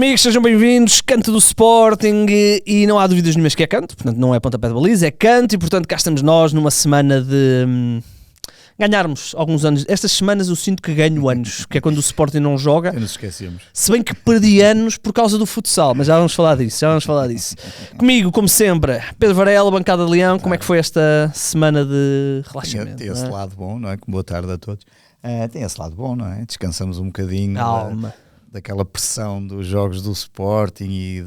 amigos, sejam bem-vindos. Canto do Sporting e não há dúvidas nenhumas que é canto, portanto não é pontapé de baliza, é canto e portanto cá estamos nós numa semana de ganharmos alguns anos. Estas semanas eu sinto que ganho anos, que é quando o Sporting não joga. E nos esquecemos. Se bem que perdi anos por causa do futsal, mas já vamos falar disso. Comigo, como sempre, Pedro Varela, bancada de Leão. Como é que foi esta semana de relaxamento? Tem esse lado bom, não é? Boa tarde a todos. Tem esse lado bom, não é? Descansamos um bocadinho daquela pressão dos jogos do Sporting e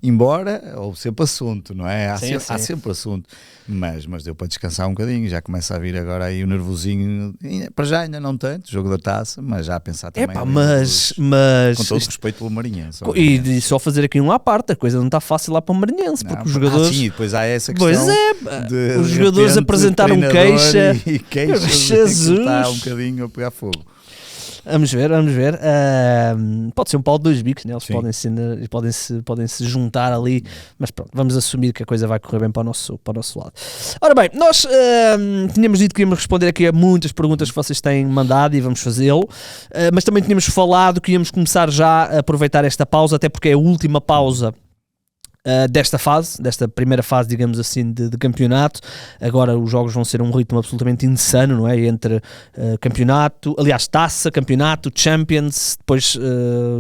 embora houve sempre assunto, não é? Há sempre assunto, mas deu para descansar um bocadinho. Já começa a vir agora aí o nervosinho, para já ainda não tanto, jogo da taça, mas já a pensar também. Mas com todo respeito pelo Maranhense. E só fazer aqui um à parte, a coisa não está fácil lá para o Maranhense, porque os jogadores... sim, depois há essa questão. Pois os jogadores apresentaram queixa. E queixas, Jesus! Está um bocadinho a pegar fogo. Vamos ver. Pode ser um pau de dois bicos, né? Eles podem se juntar ali, mas pronto, vamos assumir que a coisa vai correr bem para o nosso lado. Ora bem, nós tínhamos dito que íamos responder aqui a muitas perguntas que vocês têm mandado e vamos fazê-lo, mas também tínhamos falado que íamos começar já a aproveitar esta pausa, até porque é a última pausa desta primeira fase, digamos assim, de campeonato. Agora os jogos vão ser um ritmo absolutamente insano, não é? Entre taça, campeonato, Champions, depois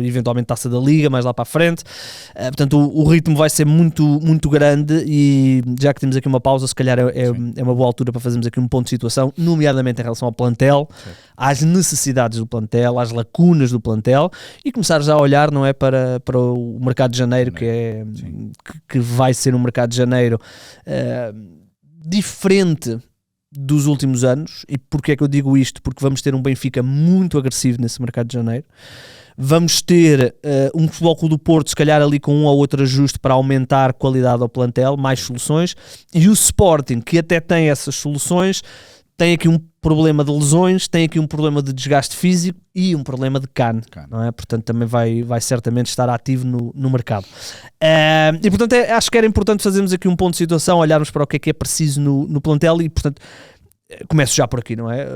eventualmente taça da Liga, mais lá para a frente. Portanto, o ritmo vai ser muito, muito grande e já que temos aqui uma pausa, se calhar é uma boa altura para fazermos aqui um ponto de situação, nomeadamente em relação ao plantel, às necessidades do plantel, às lacunas do plantel e começar já a olhar, não é, para o mercado de janeiro, que vai ser um mercado de janeiro diferente dos últimos anos. E porquê é que eu digo isto? Porque vamos ter um Benfica muito agressivo nesse mercado de janeiro. Vamos ter um Futebol Clube do Porto, se calhar ali com um ou outro ajuste para aumentar qualidade ao plantel, mais soluções, e o Sporting, que até tem essas soluções, tem aqui um problema de lesões, tem aqui um problema de desgaste físico e um problema de CAN, não é? Portanto também vai certamente estar ativo no mercado. E portanto acho que era importante fazermos aqui um ponto de situação, olharmos para o que é preciso no plantel e portanto começo já por aqui, não é?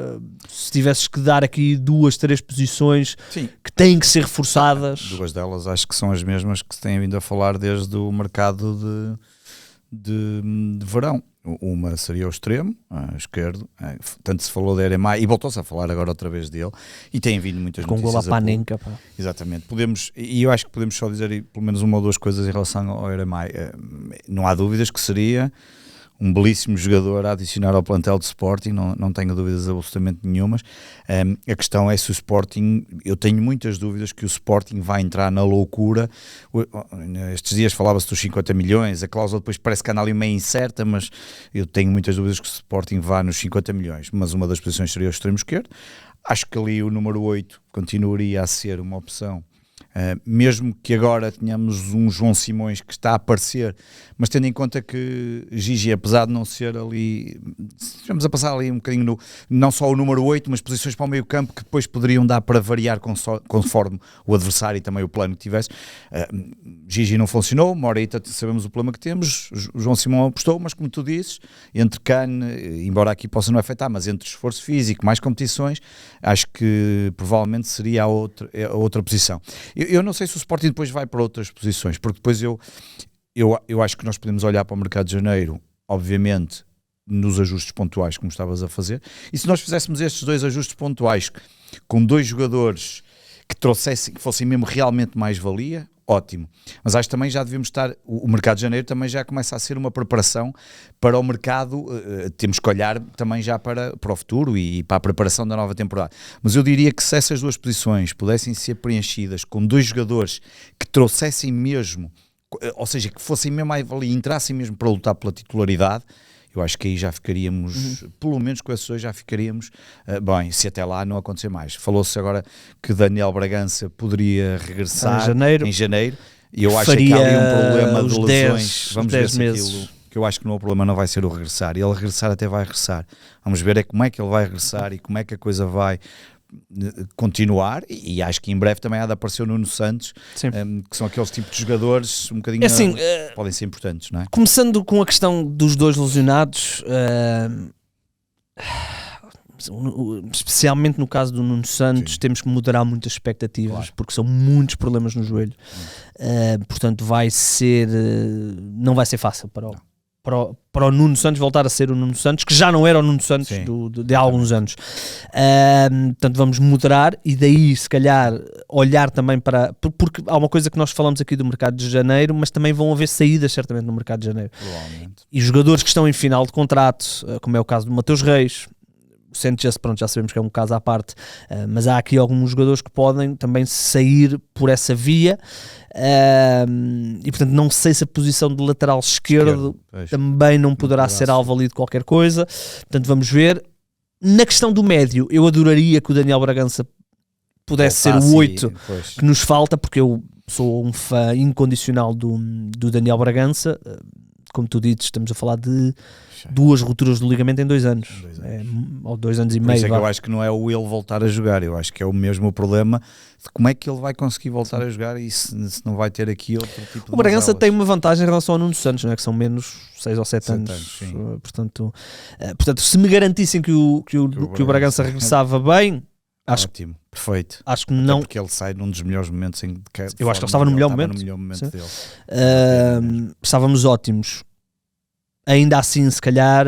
Se tivesses que dar aqui 2, 3 posições que têm que ser reforçadas. Duas delas acho que são as mesmas que se têm vindo a falar desde o mercado de verão. Uma seria o extremo, esquerdo, tanto se falou de Eremay e voltou-se a falar agora outra vez dele e tem vindo muitas com notícias. Com gol à Panenka, pá. Exatamente, e eu acho que podemos só dizer pelo menos uma ou duas coisas em relação ao Eremay. Não há dúvidas que seria um belíssimo jogador a adicionar ao plantel de Sporting, não tenho dúvidas absolutamente nenhumas. A questão é se o Sporting, eu tenho muitas dúvidas que o Sporting vai entrar na loucura. Estes dias falava-se dos 50 milhões, a cláusula depois parece que anda ali meio incerta, mas eu tenho muitas dúvidas que o Sporting vá nos 50 milhões, mas uma das posições seria o extremo esquerdo. Acho que ali o número 8 continuaria a ser uma opção. Mesmo que agora tenhamos um João Simões que está a aparecer, mas tendo em conta que Gigi, apesar de não ser ali, estamos a passar ali um bocadinho não só o número 8, mas posições para o meio campo que depois poderiam dar para variar conforme o adversário e também o plano que tivesse. Gigi não funcionou, Morita sabemos o problema que temos, João Simão apostou, mas como tu dizes, entre embora aqui possa não afetar, mas entre esforço físico, mais competições, acho que provavelmente seria a outra posição. Eu não sei se o Sporting depois vai para outras posições, porque depois eu acho que nós podemos olhar para o mercado de janeiro, obviamente, nos ajustes pontuais, como estavas a fazer, e se nós fizéssemos estes 2 ajustes pontuais com 2 jogadores que fossem mesmo realmente mais-valia, ótimo. Mas acho que também já devemos estar, o mercado de janeiro também já começa a ser uma preparação para o mercado, temos que olhar também já para o futuro e para a preparação da nova temporada. Mas eu diria que se essas 2 posições pudessem ser preenchidas com 2 jogadores que trouxessem mesmo, ou seja, que fossem mesmo ali, entrassem mesmo para lutar pela titularidade, eu acho que aí já ficaríamos, pelo menos com esses 2 já ficaríamos bem, se até lá não acontecer mais. Falou-se agora que Daniel Bragança poderia regressar em janeiro e eu acho que há ali um problema de lesões. Vamos ver se aquilo, que eu acho que o problema não vai ser o regressar, e ele regressar até vai regressar. Vamos ver como é que ele vai regressar e como é que a coisa vai continuar, e acho que em breve também há de aparecer o Nuno Santos, que são aqueles tipos de jogadores um bocadinho assim, podem ser importantes, não é? Começando com a questão dos 2 lesionados, especialmente no caso do Nuno Santos, temos que moderar muitas expectativas, porque são muitos problemas no joelho. Portanto, não vai ser fácil para o Nuno Santos voltar a ser o Nuno Santos, que já não era o Nuno Santos de há alguns anos. Portanto, vamos moderar e daí, se calhar, olhar também para... Porque há uma coisa que nós falamos aqui do mercado de janeiro, mas também vão haver saídas, certamente, no mercado de janeiro. E jogadores que estão em final de contrato, como é o caso do Mateus Reis, o Sanchez, pronto, já sabemos que é um caso à parte, mas há aqui alguns jogadores que podem também sair por essa via, e portanto não sei se a posição de lateral esquerdo também não poderá ser alvo ali de qualquer coisa. Portanto, vamos ver. Na questão do médio, eu adoraria que o Daniel Bragança pudesse ser o 8 que nos falta, porque eu sou um fã incondicional do Daniel Bragança. Como tu dizes, estamos a falar de 2 rupturas do ligamento em 2 anos. Ou 2 anos e meio. Isso é que eu acho que não é o ele voltar a jogar, eu acho que é o mesmo problema de como é que ele vai conseguir voltar a jogar e se não vai ter aqui outro tipo de... O Bragança tem uma vantagem em relação ao Nuno Santos, não é? Que são menos 6 ou 7 anos. Portanto, se me garantissem que o Bragança regressava bem, ótimo, perfeito. Acho que não. Até porque ele sai num dos melhores momentos eu acho que ele estava no melhor momento dele. Estávamos ótimos. Ainda assim, se calhar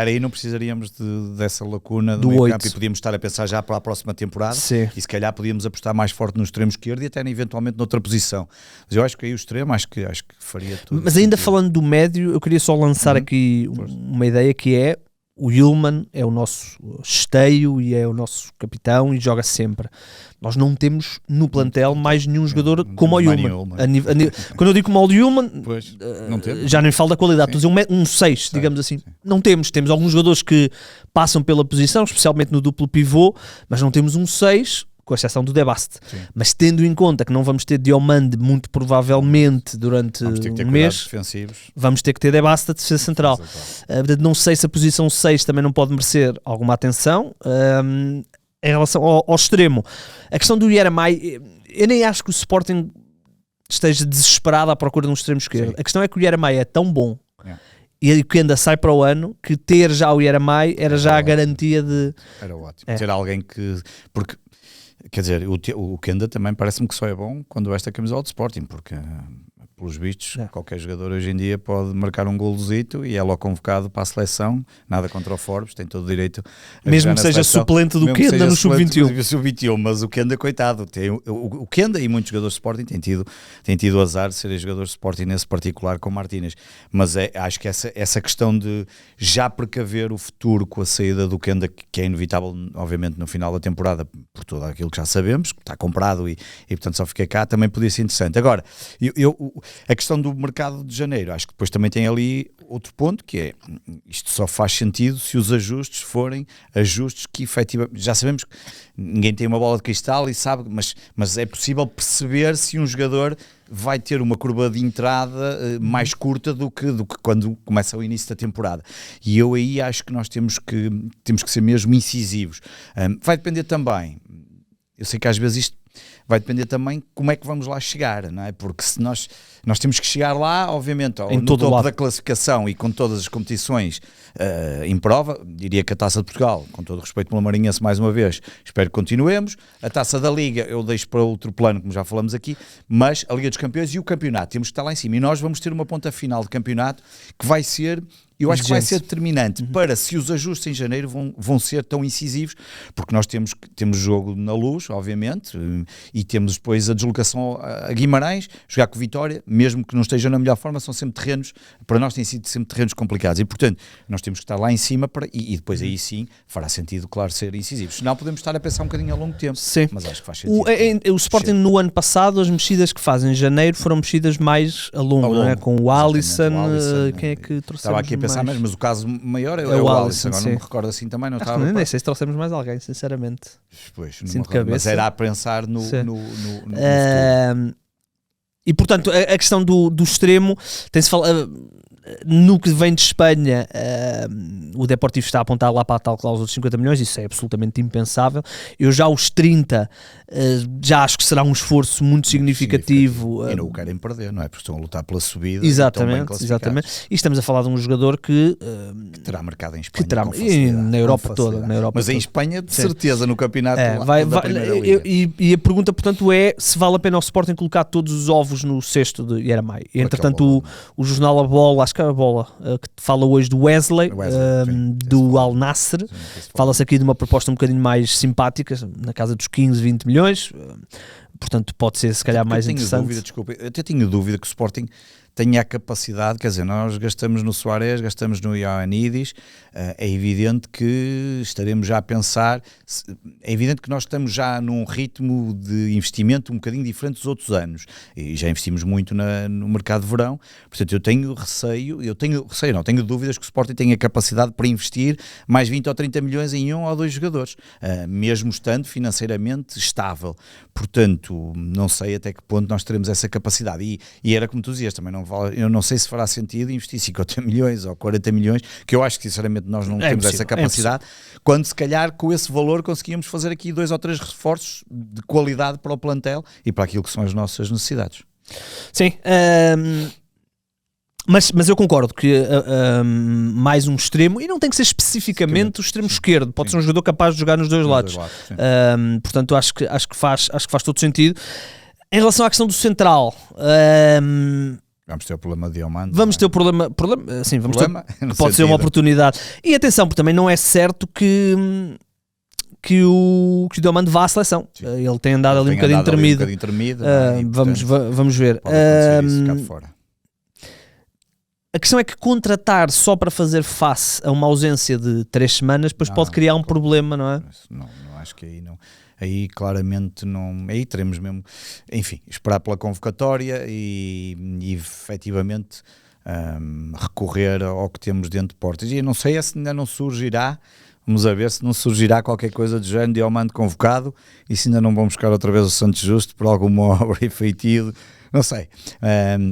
aí não precisaríamos dessa lacuna do meio 8. campo e podíamos estar a pensar já para a próxima temporada. Sim. E se calhar podíamos apostar mais forte no extremo esquerdo e até eventualmente noutra posição. Mas eu acho que aí o extremo acho que faria tudo. Mas ainda falando do médio, eu queria só lançar aqui uma ideia que é: o Yulman é o nosso esteio e é o nosso capitão e joga sempre. Nós não temos no plantel mais nenhum jogador como o Yulman. Quando eu digo como o Yulman, já nem falo da qualidade, estou a dizer um 6, digamos assim. Não temos. Temos alguns jogadores que passam pela posição, especialmente no duplo pivô, mas não temos um 6, com exceção do Debast. Mas tendo em conta que não vamos ter Diomande muito provavelmente durante um mês, defensivos. Vamos ter que ter Debast a defesa central. Não sei se a posição 6 também não pode merecer alguma atenção. Em relação ao extremo, a questão do Yeramay, eu nem acho que o Sporting esteja desesperado à procura de um extremo esquerdo. A questão é que o Yeramay é tão bom e que ainda sai para o ano, que ter já o Yeramay era já a garantia de... Era ótimo. Ter alguém que... Porque, quer dizer, o Kenda também parece-me que só é bom quando veste a camisola de Sporting, porque... pelos vistos, qualquer jogador hoje em dia pode marcar um golzito e é logo convocado para a seleção, nada contra o Forbes, tem todo o direito a mesmo que seja suplente do Kenda no Sub-21. Mas o Kenda, coitado, o Kenda e muitos jogadores de Sporting têm tido azar de serem jogadores de Sporting nesse particular com Martínez, mas acho que essa questão de já precaver o futuro com a saída do Kenda, que é inevitável obviamente no final da temporada, por tudo aquilo que já sabemos, que está comprado e portanto só fica cá, também podia ser interessante. Agora, a questão do mercado de janeiro, acho que depois também tem ali outro ponto, que é, isto só faz sentido se os ajustes forem ajustes que efetivamente, já sabemos que ninguém tem uma bola de cristal e sabe, mas é possível perceber se um jogador vai ter uma curva de entrada mais curta do que quando começa o início da temporada. E eu aí acho que nós temos que ser mesmo incisivos. Vai depender também, eu sei que às vezes isto vai depender também como é que vamos lá chegar, não é? Porque se nós temos que chegar lá, obviamente, no topo da classificação e com todas as competições em prova, diria que a Taça de Portugal, com todo o respeito pela Marinhense mais uma vez, espero que continuemos. A Taça da Liga eu deixo para outro plano, como já falamos aqui, mas a Liga dos Campeões e o campeonato, temos que estar lá em cima. E nós vamos ter uma ponta final de campeonato que vai ser... Eu acho que vai ser determinante para se os ajustes em janeiro vão ser tão incisivos, porque nós temos jogo na Luz, obviamente, e temos depois a deslocação a Guimarães, jogar com Vitória, mesmo que não estejam na melhor forma, são sempre terrenos, para nós têm sido sempre terrenos complicados, e portanto nós temos que estar lá em cima e depois aí sim fará sentido, claro, ser incisivos. Senão podemos estar a pensar um bocadinho a longo tempo, mas acho que faz sentido. O Sporting no ano passado, as mexidas que fazem em janeiro foram mexidas mais a longo. Não é? Com o Alisson, quem é que trouxemos? Estava aqui a pensar mas o caso maior é o Alisson, agora não me recordo assim também, não estava... Nem sei se trouxemos mais alguém, sinceramente. Pois, mas era a pensar no futuro. E portanto, a questão do extremo, tem-se falado... No que vem de Espanha, o Deportivo está a apontar lá para a tal cláusula de 50 milhões, isso é absolutamente impensável. Eu já os 30 já acho que será um esforço muito significativo. E não o querem perder, não é? Porque estão a lutar pela subida. Exatamente. E estamos a falar de um jogador que terá mercado em Espanha, e na Europa toda. Mas em Espanha, de certeza, no campeonato da Primeira Liga. E a pergunta, portanto, é se vale a pena ao Sporting colocar todos os ovos no cesto de Yeramay. Entretanto, o jornal A Bola, acho que é A Bola, que fala hoje do Wesley do Al Nassr. Fala-se aqui de uma proposta um bocadinho mais simpática, na casa dos 15, 20 milhões. Portanto, pode ser se calhar mais interessante. Eu até tinha dúvida que o Sporting tenha a capacidade, quer dizer, nós gastamos no Suárez, gastamos no Ioannidis, é evidente que estaremos já a pensar, é evidente que nós estamos já num ritmo de investimento um bocadinho diferente dos outros anos, e já investimos muito no mercado de verão, portanto eu tenho dúvidas que o Sporting tenha capacidade para investir mais 20 ou 30 milhões em um ou dois jogadores, mesmo estando financeiramente estável, portanto não sei até que ponto nós teremos essa capacidade, e era como tu dizias, também eu não sei se fará sentido investir 50 milhões ou 40 milhões, que eu acho que sinceramente nós não temos essa capacidade, quando se calhar com esse valor conseguíamos fazer aqui 2 ou 3 reforços de qualidade para o plantel e para aquilo que são as nossas necessidades. Sim, mas eu concordo que mais um extremo, e não tem que ser especificamente o extremo esquerdo, pode ser um jogador capaz de jogar nos dois lados. Portanto, acho que faz todo sentido. Em relação à questão do central, vamos ter o problema de Diomande. Vamos ter o problema sim, pode ser uma oportunidade. E atenção, porque também não é certo que o Diomande vá à seleção. Sim. Ele tem andado ali um bocadinho intermido. Vamos ver. Pode acontecer isso, ficar de fora. A questão é que contratar só para fazer face a uma ausência de 3 semanas depois pode criar um problema, não é? Não acho que aí não. Aí claramente não, aí teremos mesmo, enfim, esperar pela convocatória e efetivamente recorrer ao que temos dentro de portas. E eu não sei se ainda não surgirá, vamos a ver se não surgirá qualquer coisa de género de Diomande convocado e se ainda não vão buscar outra vez o Santos Justo por alguma obra e feitiço. Não sei,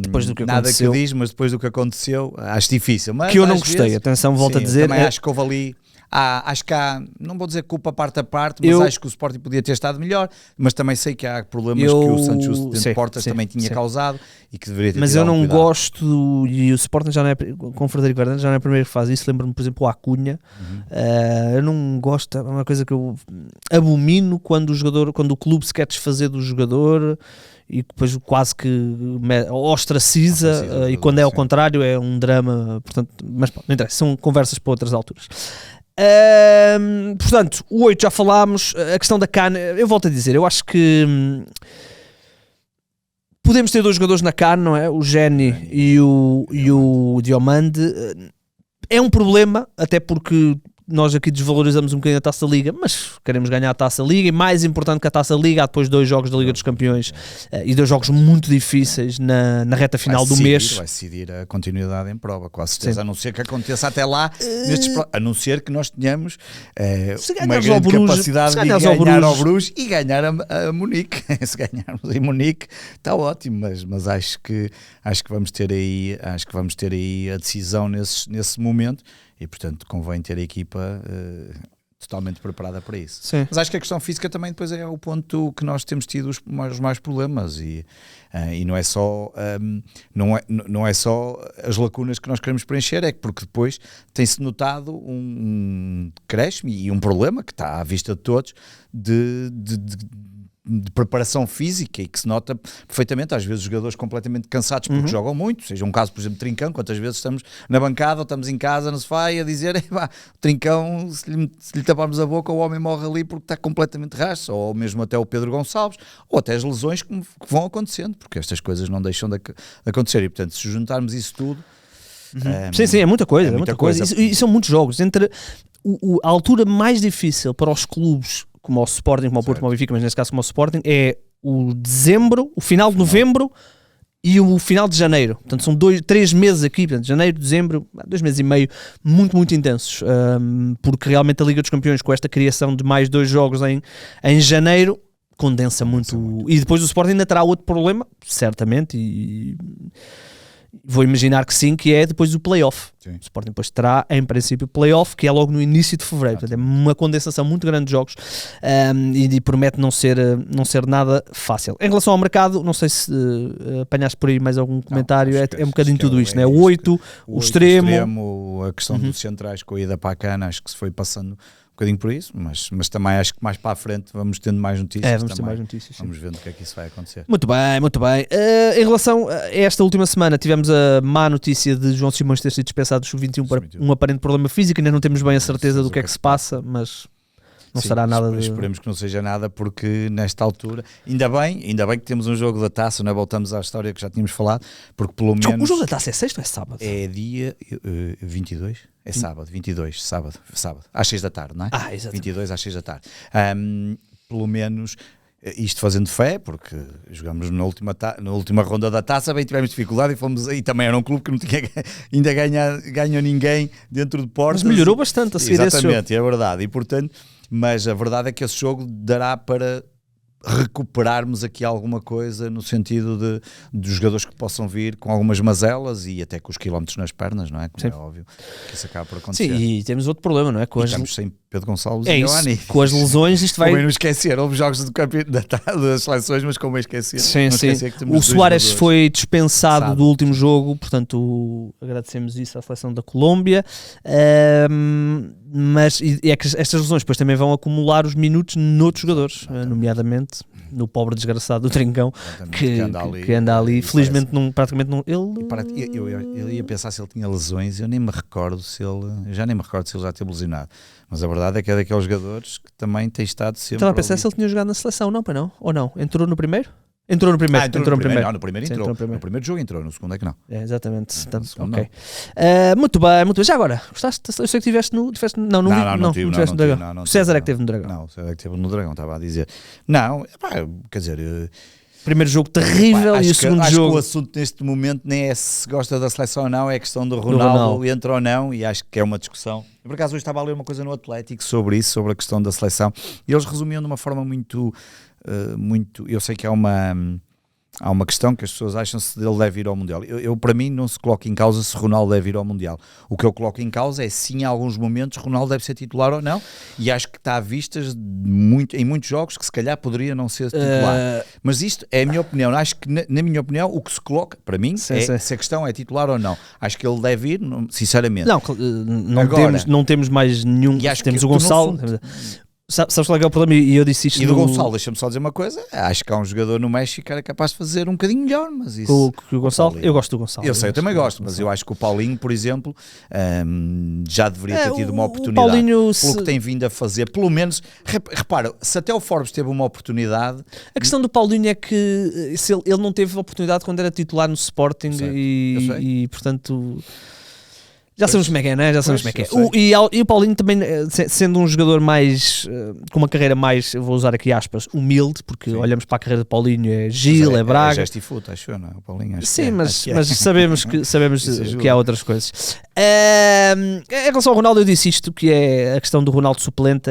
depois do que nada aconteceu, que diz, mas depois do que aconteceu, acho difícil. Mas que eu não gostei, atenção, volto a dizer. Também acho que houve ali, acho que há, não vou dizer culpa parte a parte, mas acho que o Sporting podia ter estado melhor, mas também sei que há problemas que o Santos Justo dentro de portas também tinha causado e que deveria ter mas eu não cuidado. Gosto, e o Sporting já não é, com o Frederico Fernandes já não é o primeiro que faz isso, lembro-me por exemplo o Acunha, eu não gosto, é uma coisa que eu abomino quando o clube se quer desfazer do jogador e depois quase que ostraciza e quando é ao contrário é um drama, portanto, mas não interessa, são conversas para outras alturas. Portanto, o 8 já falámos, a questão da CAN, eu volto a dizer, eu acho que podemos ter 2 jogadores na CAN, não é? O Geni e o Diomande. É um problema, até porque nós aqui desvalorizamos um bocadinho a Taça Liga, mas queremos ganhar a Taça Liga, e mais importante que a Taça Liga, há depois 2 jogos da Liga dos Campeões e 2 jogos muito difíceis na reta final do mês. Vai decidir a continuidade em prova, com a certeza, a não ser que aconteça até lá, a não ser que nós tenhamos uma grande capacidade de ganhar ao Bruges e ganhar a Munique. Se ganharmos em Munique, está ótimo, mas acho que vamos ter aí a decisão nesse momento. E, portanto, convém ter a equipa totalmente preparada para isso. Sim. Mas acho que a questão física também depois é o ponto que nós temos tido os mais problemas e não é só não é só as lacunas que nós queremos preencher, é que porque depois tem-se notado um decréscimo e um problema que está à vista de todos de preparação física e que se nota perfeitamente, às vezes jogadores completamente cansados porque jogam muito, seja um caso por exemplo de Trincão, quantas vezes estamos na bancada ou estamos em casa no sofá e a dizer Trincão, se lhe taparmos a boca o homem morre ali porque está completamente raso, ou mesmo até o Pedro Gonçalves, ou até as lesões que vão acontecendo, porque estas coisas não deixam de acontecer e portanto se juntarmos isso tudo sim, é muita coisa, E são muitos jogos, entre a altura mais difícil para os clubes como o Sporting, como o Porto, como o Benfica, mas nesse caso como o Sporting, é o final de novembro e o final de janeiro. Portanto, são 3 meses aqui, portanto, janeiro, dezembro, 2 meses e meio, muito, muito intensos. Porque realmente a Liga dos Campeões, com esta criação de mais 2 jogos em janeiro, condensa muito. E depois o Sporting ainda terá outro problema, certamente, Vou imaginar que sim, que é depois do play-off. Sim. O Sporting depois terá, em princípio, play-off, que é logo no início de fevereiro. Portanto, é uma condensação muito grande de jogos e promete não ser nada fácil. Em relação ao mercado, não sei se apanhaste por aí mais algum comentário, é um bocadinho tudo isto, né? O 8, o extremo, a questão dos centrais com a ida para a cana, acho que se foi passando um bocadinho por isso, mas também acho que mais para a frente vamos tendo mais notícias. Vamos ter mais notícias. Vamos vendo o que é que isso vai acontecer. Muito bem, muito bem. Em relação a esta última semana, tivemos a má notícia de João Simões ter sido dispensado do Sub-21 para um aparente problema físico. Ainda não temos bem a certeza do que é que se passa, mas não será nada de... Esperemos que não seja nada, porque nesta altura, ainda bem que temos um jogo da taça, não é? Voltamos à história que já tínhamos falado, porque pelo menos... O jogo da taça é sexta ou é sábado? É dia 22? É sábado, 22, sábado, às 6 da tarde, não é? Exatamente. 22 às 6 da tarde. Pelo menos, isto fazendo fé, porque jogamos na última ronda da taça, bem tivemos dificuldade e também era um clube que não tinha ainda ganho ninguém dentro de portas. Mas melhorou bastante a seguir esse jogo. Exatamente, é verdade. E portanto, mas a verdade é que esse jogo dará para recuperarmos aqui alguma coisa no sentido de jogadores que possam vir com algumas mazelas e até com os quilómetros nas pernas, não é? Como é óbvio que isso acaba por acontecer. Sim, e temos outro problema, não é? Estamos sem Pedro Gonçalves e Ioani. Com as lesões isto vai... Como não esquecer, houve jogos do das seleções, mas como esquecer. Sim. O Soares foi dispensado do último jogo, portanto agradecemos isso à seleção da Colômbia, mas é que estas lesões depois também vão acumular os minutos noutros jogadores, nomeadamente no pobre desgraçado do Trincão, que anda ali. Felizmente praticamente não... Eu ia pensar se ele tinha lesões, eu nem me recordo se ele já teve lesionado, mas a verdade é que é daqueles jogadores que também tem estado sempre... Estava a pensar se ele tinha jogado na seleção, não, para não? Ou não? Entrou no primeiro? Entrou no primeiro. No primeiro entrou. No primeiro jogo entrou, no segundo é que não. Exatamente. Ok. Muito bem. Já agora, gostaste? Eu sei que tiveste no... Não tiveste no Dragão. O César é que teve no Dragão. Não, o César é que teve no Dragão, estava a dizer. Não, quer dizer... Primeiro jogo terrível e o segundo jogo... Acho que o assunto neste momento nem é se gosta da seleção ou não, é a questão do Ronaldo entra ou não, e acho que é uma discussão. Eu, por acaso, hoje estava a ler uma coisa no Atlético sobre isso, sobre a questão da seleção, e eles resumiam de uma forma muito... eu sei que há uma questão que as pessoas acham se ele deve ir ao Mundial. Eu, para mim, não se coloca em causa se Ronaldo deve ir ao Mundial. O que eu coloco em causa é se em alguns momentos Ronaldo deve ser titular ou não, e acho que está à vistas em muitos jogos que se calhar poderia não ser titular. Mas isto é a minha opinião. Acho que, na minha opinião, o que se coloca, para mim, se a questão é titular ou não. Acho que ele deve ir, sinceramente. Não temos mais nenhum. Temos o Gonçalo. Sabes qual é o problema? E eu disse isto. E do Gonçalo, deixa-me só dizer uma coisa. Acho que há um jogador no México que era capaz de fazer um bocadinho melhor, mas isso... O Gonçalo? Eu gosto do Gonçalo. Eu também gosto, mas eu acho que o Paulinho, por exemplo, já deveria ter tido uma oportunidade. Paulinho, pelo que tem vindo a fazer, pelo menos, repara, se até o Forbes teve uma oportunidade... A questão do Paulinho é que ele não teve oportunidade quando era titular no Sporting e portanto... Já sabemos como é que é, não é? Já sabemos como é que é. E o Paulinho também, sendo um jogador mais, com uma carreira mais, eu vou usar aqui aspas, humilde, porque olhamos para a carreira de Paulinho, é Gil, é Braga. É Gestifoot, acho, não é? O Paulinho, acho sim, mas sabemos que há outras coisas. Em relação ao Ronaldo, eu disse isto, que é a questão do Ronaldo suplente,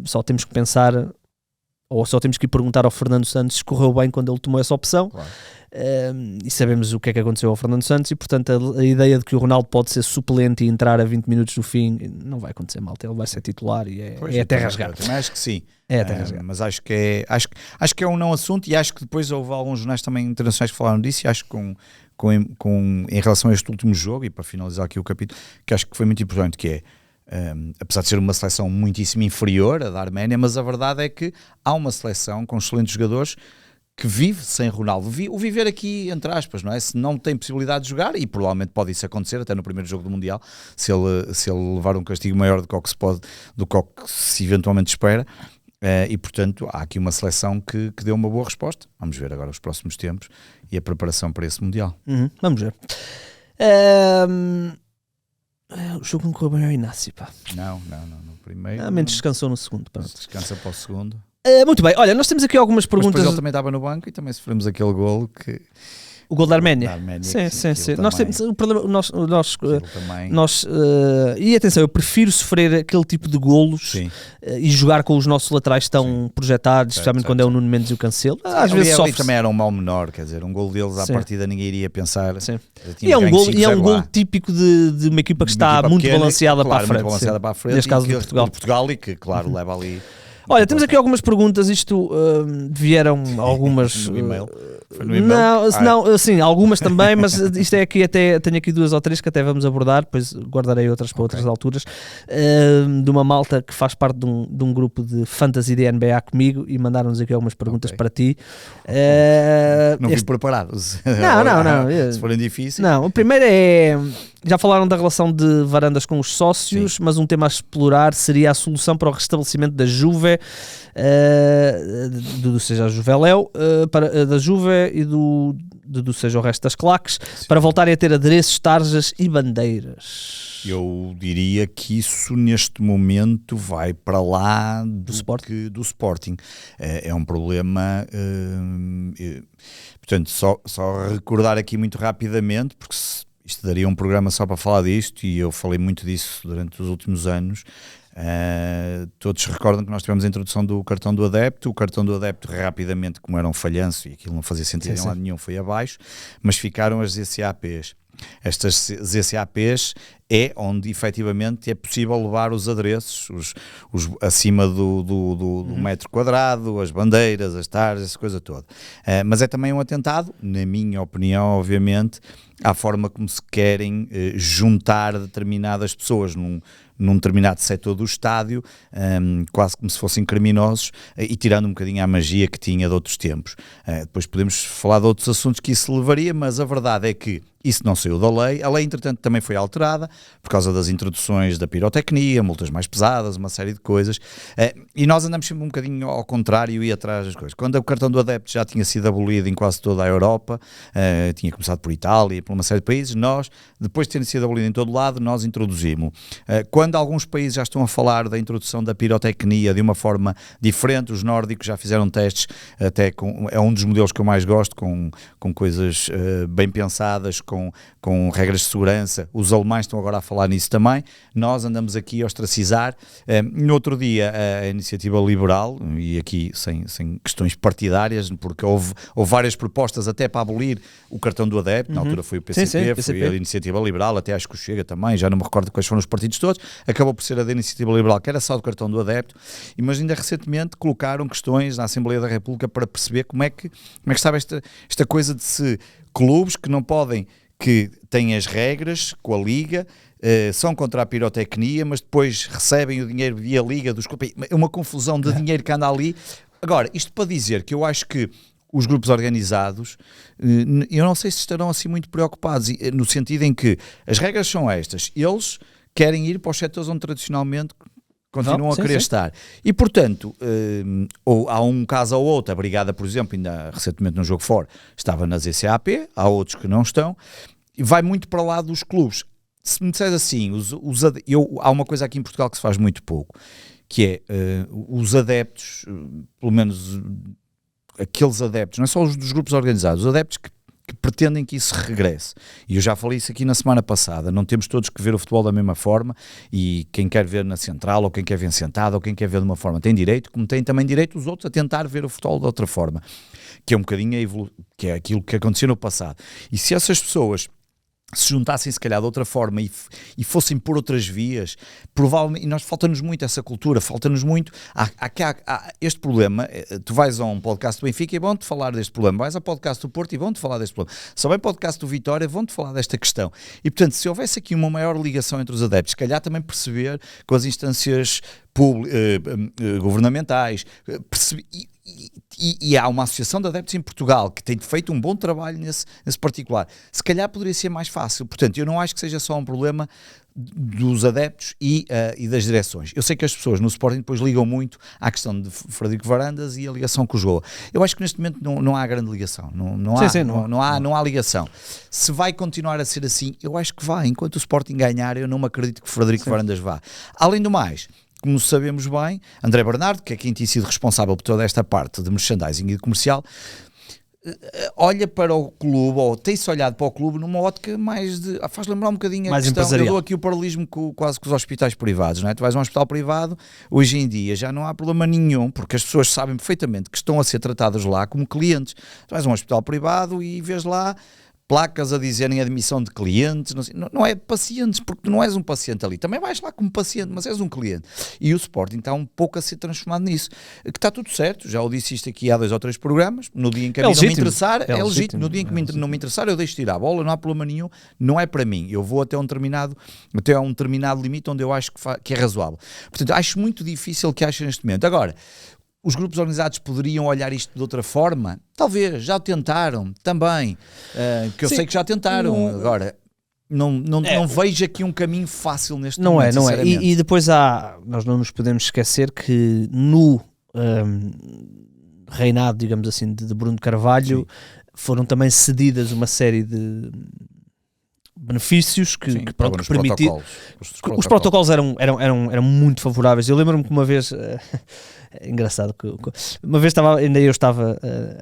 só temos que pensar, ou só temos que perguntar ao Fernando Santos se correu bem quando ele tomou essa opção. Claro. E sabemos o que é que aconteceu ao Fernando Santos e portanto a ideia de que o Ronaldo pode ser suplente e entrar a 20 minutos do fim não vai acontecer, malta, ele vai ser titular e é até rasgar. Também acho que sim, mas acho que é um não assunto, e acho que depois houve alguns jornais também internacionais que falaram disso, e acho que em relação a este último jogo, e para finalizar aqui o capítulo, que acho que foi muito importante, que é apesar de ser uma seleção muitíssimo inferior a da Arménia, mas a verdade é que há uma seleção com excelentes jogadores que vive sem Ronaldo. O viver aqui, entre aspas, não é? Se não tem possibilidade de jogar, e provavelmente pode isso acontecer até no primeiro jogo do Mundial, se ele levar um castigo maior do que se eventualmente espera, e portanto há aqui uma seleção que deu uma boa resposta. Vamos ver agora os próximos tempos e a preparação para esse Mundial. Vamos ver. O jogo não correu bem ao Inácio, pá. Não, no primeiro... menos descansou no segundo. Pronto. Descansa para o segundo. Muito bem, olha, nós temos aqui algumas perguntas. Mas depois ele também estava no banco e também sofremos aquele golo que O gol da Arménia. Sim. Nós temos o problema, nós também... e atenção, eu prefiro sofrer aquele tipo de golos e jogar com os nossos laterais tão projetados, especialmente quando é o Nuno Mendes e o Cancelo. Às vezes sofre. Também era um mal menor, quer dizer, um gol deles à partida ninguém iria pensar. Sim. E é um gol típico de uma equipa que está muito balanceada para a frente. Muito balanceada para a frente. Neste caso de Portugal e que, claro, leva ali... Olha, temos aqui algumas perguntas, isto vieram algumas... No e-mail? Foi no e-mail? Não, sim, algumas também, mas isto é aqui tenho aqui 2 ou 3 que até vamos abordar, depois guardarei outras para outras alturas, de uma malta que faz parte de um grupo de fantasy de NBA comigo e mandaram-nos aqui algumas perguntas para ti. Não vim preparado. Não. Se forem difíceis. Não, o primeiro é... Já falaram da relação de Varandas com os sócios, mas um tema a explorar seria a solução para o restabelecimento da Juve, seja a Juveléu, da Juve e seja o resto das claques, para voltarem a ter adereços, tarjas e bandeiras. Eu diria que isso neste momento vai para lá do Sporting. É um problema... portanto, só recordar aqui muito rapidamente, porque isto daria um programa só para falar disto, e eu falei muito disso durante os últimos anos. Todos recordam que nós tivemos a introdução do cartão do adepto. O cartão do adepto rapidamente, como era um falhanço e aquilo não fazia sentido em lado nenhum, foi abaixo, mas ficaram as ZCAPs. Estas ZCAPs é onde efetivamente é possível levar os adereços, os acima do metro quadrado, as bandeiras, as tarjas, essa coisa toda. Mas é também um atentado, na minha opinião, obviamente, à forma como se querem juntar determinadas pessoas num determinado setor do estádio, quase como se fossem criminosos, e tirando um bocadinho a magia que tinha de outros tempos. Depois podemos falar de outros assuntos que isso levaria, mas a verdade é que isso não saiu da lei. A lei, entretanto, também foi alterada por causa das introduções da pirotecnia, multas mais pesadas, uma série de coisas. E nós andamos sempre um bocadinho ao contrário e atrás das coisas. Quando o cartão do adepto já tinha sido abolido em quase toda a Europa, tinha começado por Itália, por uma série de países, nós, depois de ter sido abolido em todo lado, nós introduzimos. Quando alguns países já estão a falar da introdução da pirotecnia de uma forma diferente, os nórdicos já fizeram testes, até é um dos modelos que eu mais gosto, com coisas bem pensadas, com regras de segurança. Os alemães estão agora a falar nisso também. Nós andamos aqui a ostracizar. No outro dia, a Iniciativa Liberal, e aqui sem questões partidárias, porque houve várias propostas até para abolir o cartão do adepto. Na altura foi o PCP, foi a Iniciativa Liberal, até acho que o Chega também, já não me recordo quais foram os partidos todos. Acabou por ser a da Iniciativa Liberal, que era só do cartão do adepto, mas ainda recentemente colocaram questões na Assembleia da República para perceber como é que estava esta coisa de se clubes que não podem, que têm as regras com a Liga, são contra a pirotecnia, mas depois recebem o dinheiro via Liga dos clubes. É uma confusão de dinheiro que anda ali. Agora, isto para dizer que eu acho que os grupos organizados, eu não sei se estarão assim muito preocupados, no sentido em que as regras são estas, eles querem ir para os setores onde tradicionalmente continuam a querer estar. E, portanto, ou há um caso ou outro, a Brigada, por exemplo, ainda recentemente no jogo fora, estava na ZCAP, há outros que não estão, e vai muito para lá dos clubes. Se me disseres assim, há uma coisa aqui em Portugal que se faz muito pouco, que é os adeptos, pelo menos aqueles adeptos, não é só os dos grupos organizados, os adeptos que pretendem que isso regresse. E eu já falei isso aqui na semana passada, não temos todos que ver o futebol da mesma forma, e quem quer ver na central, ou quem quer ver sentado, ou quem quer ver de uma forma tem direito, como tem também direito os outros a tentar ver o futebol de outra forma, que é um bocadinho que é aquilo que aconteceu no passado. E se essas pessoas se juntassem se calhar de outra forma e fossem por outras vias, provavelmente, e nós falta-nos muito essa cultura, falta-nos muito, há este problema, tu vais a um podcast do Benfica e vão-te falar deste problema, vais ao podcast do Porto e vão-te falar deste problema, se houver podcast do Vitória vão-te falar desta questão, e portanto se houvesse aqui uma maior ligação entre os adeptos, se calhar também perceber com as instâncias governamentais, e há uma associação de adeptos em Portugal que tem feito um bom trabalho nesse particular. Se calhar poderia ser mais fácil. Portanto, eu não acho que seja só um problema dos adeptos e das direções. Eu sei que as pessoas no Sporting depois ligam muito à questão de Frederico Varandas e a ligação com o João. Eu acho que neste momento não há grande ligação. Não há ligação. Se vai continuar a ser assim, eu acho que vai. Enquanto o Sporting ganhar, eu não me acredito que Frederico Varandas vá. Além do mais, como sabemos bem, André Bernardo, que é quem tem sido responsável por toda esta parte de merchandising e de comercial, olha para o clube, ou tem-se olhado para o clube numa ótica mais de... faz lembrar um bocadinho a mais questão, empresarial. eu dou aqui o paralelismo quase com os hospitais privados, não é? Tu vais a um hospital privado, hoje em dia já não há problema nenhum, porque as pessoas sabem perfeitamente que estão a ser tratadas lá como clientes. Tu vais a um hospital privado e vês lá placas a dizerem admissão de clientes, não é de pacientes, porque tu não és um paciente ali, também vais lá como paciente, mas és um cliente. E o Sporting está um pouco a ser transformado nisso, que está tudo certo, já o disse isto aqui há 2 ou 3 programas, no dia em que a mim não me interessar, é legítimo, no dia em que não me interessar eu deixo tirar a bola, não há problema nenhum, não é para mim, eu vou até um determinado limite onde eu acho que é razoável. Portanto, acho muito difícil que ache neste momento. Agora, os grupos organizados poderiam olhar isto de outra forma? Talvez, já o tentaram também, que eu sei que já tentaram. Agora, não vejo aqui um caminho fácil neste momento, não é. E depois nós não nos podemos esquecer que no reinado, digamos assim, de Bruno Carvalho, foram também cedidas uma série de benefícios que permitiram. Os protocolos eram muito favoráveis. Eu lembro-me que uma vez... É engraçado que uma vez eu estava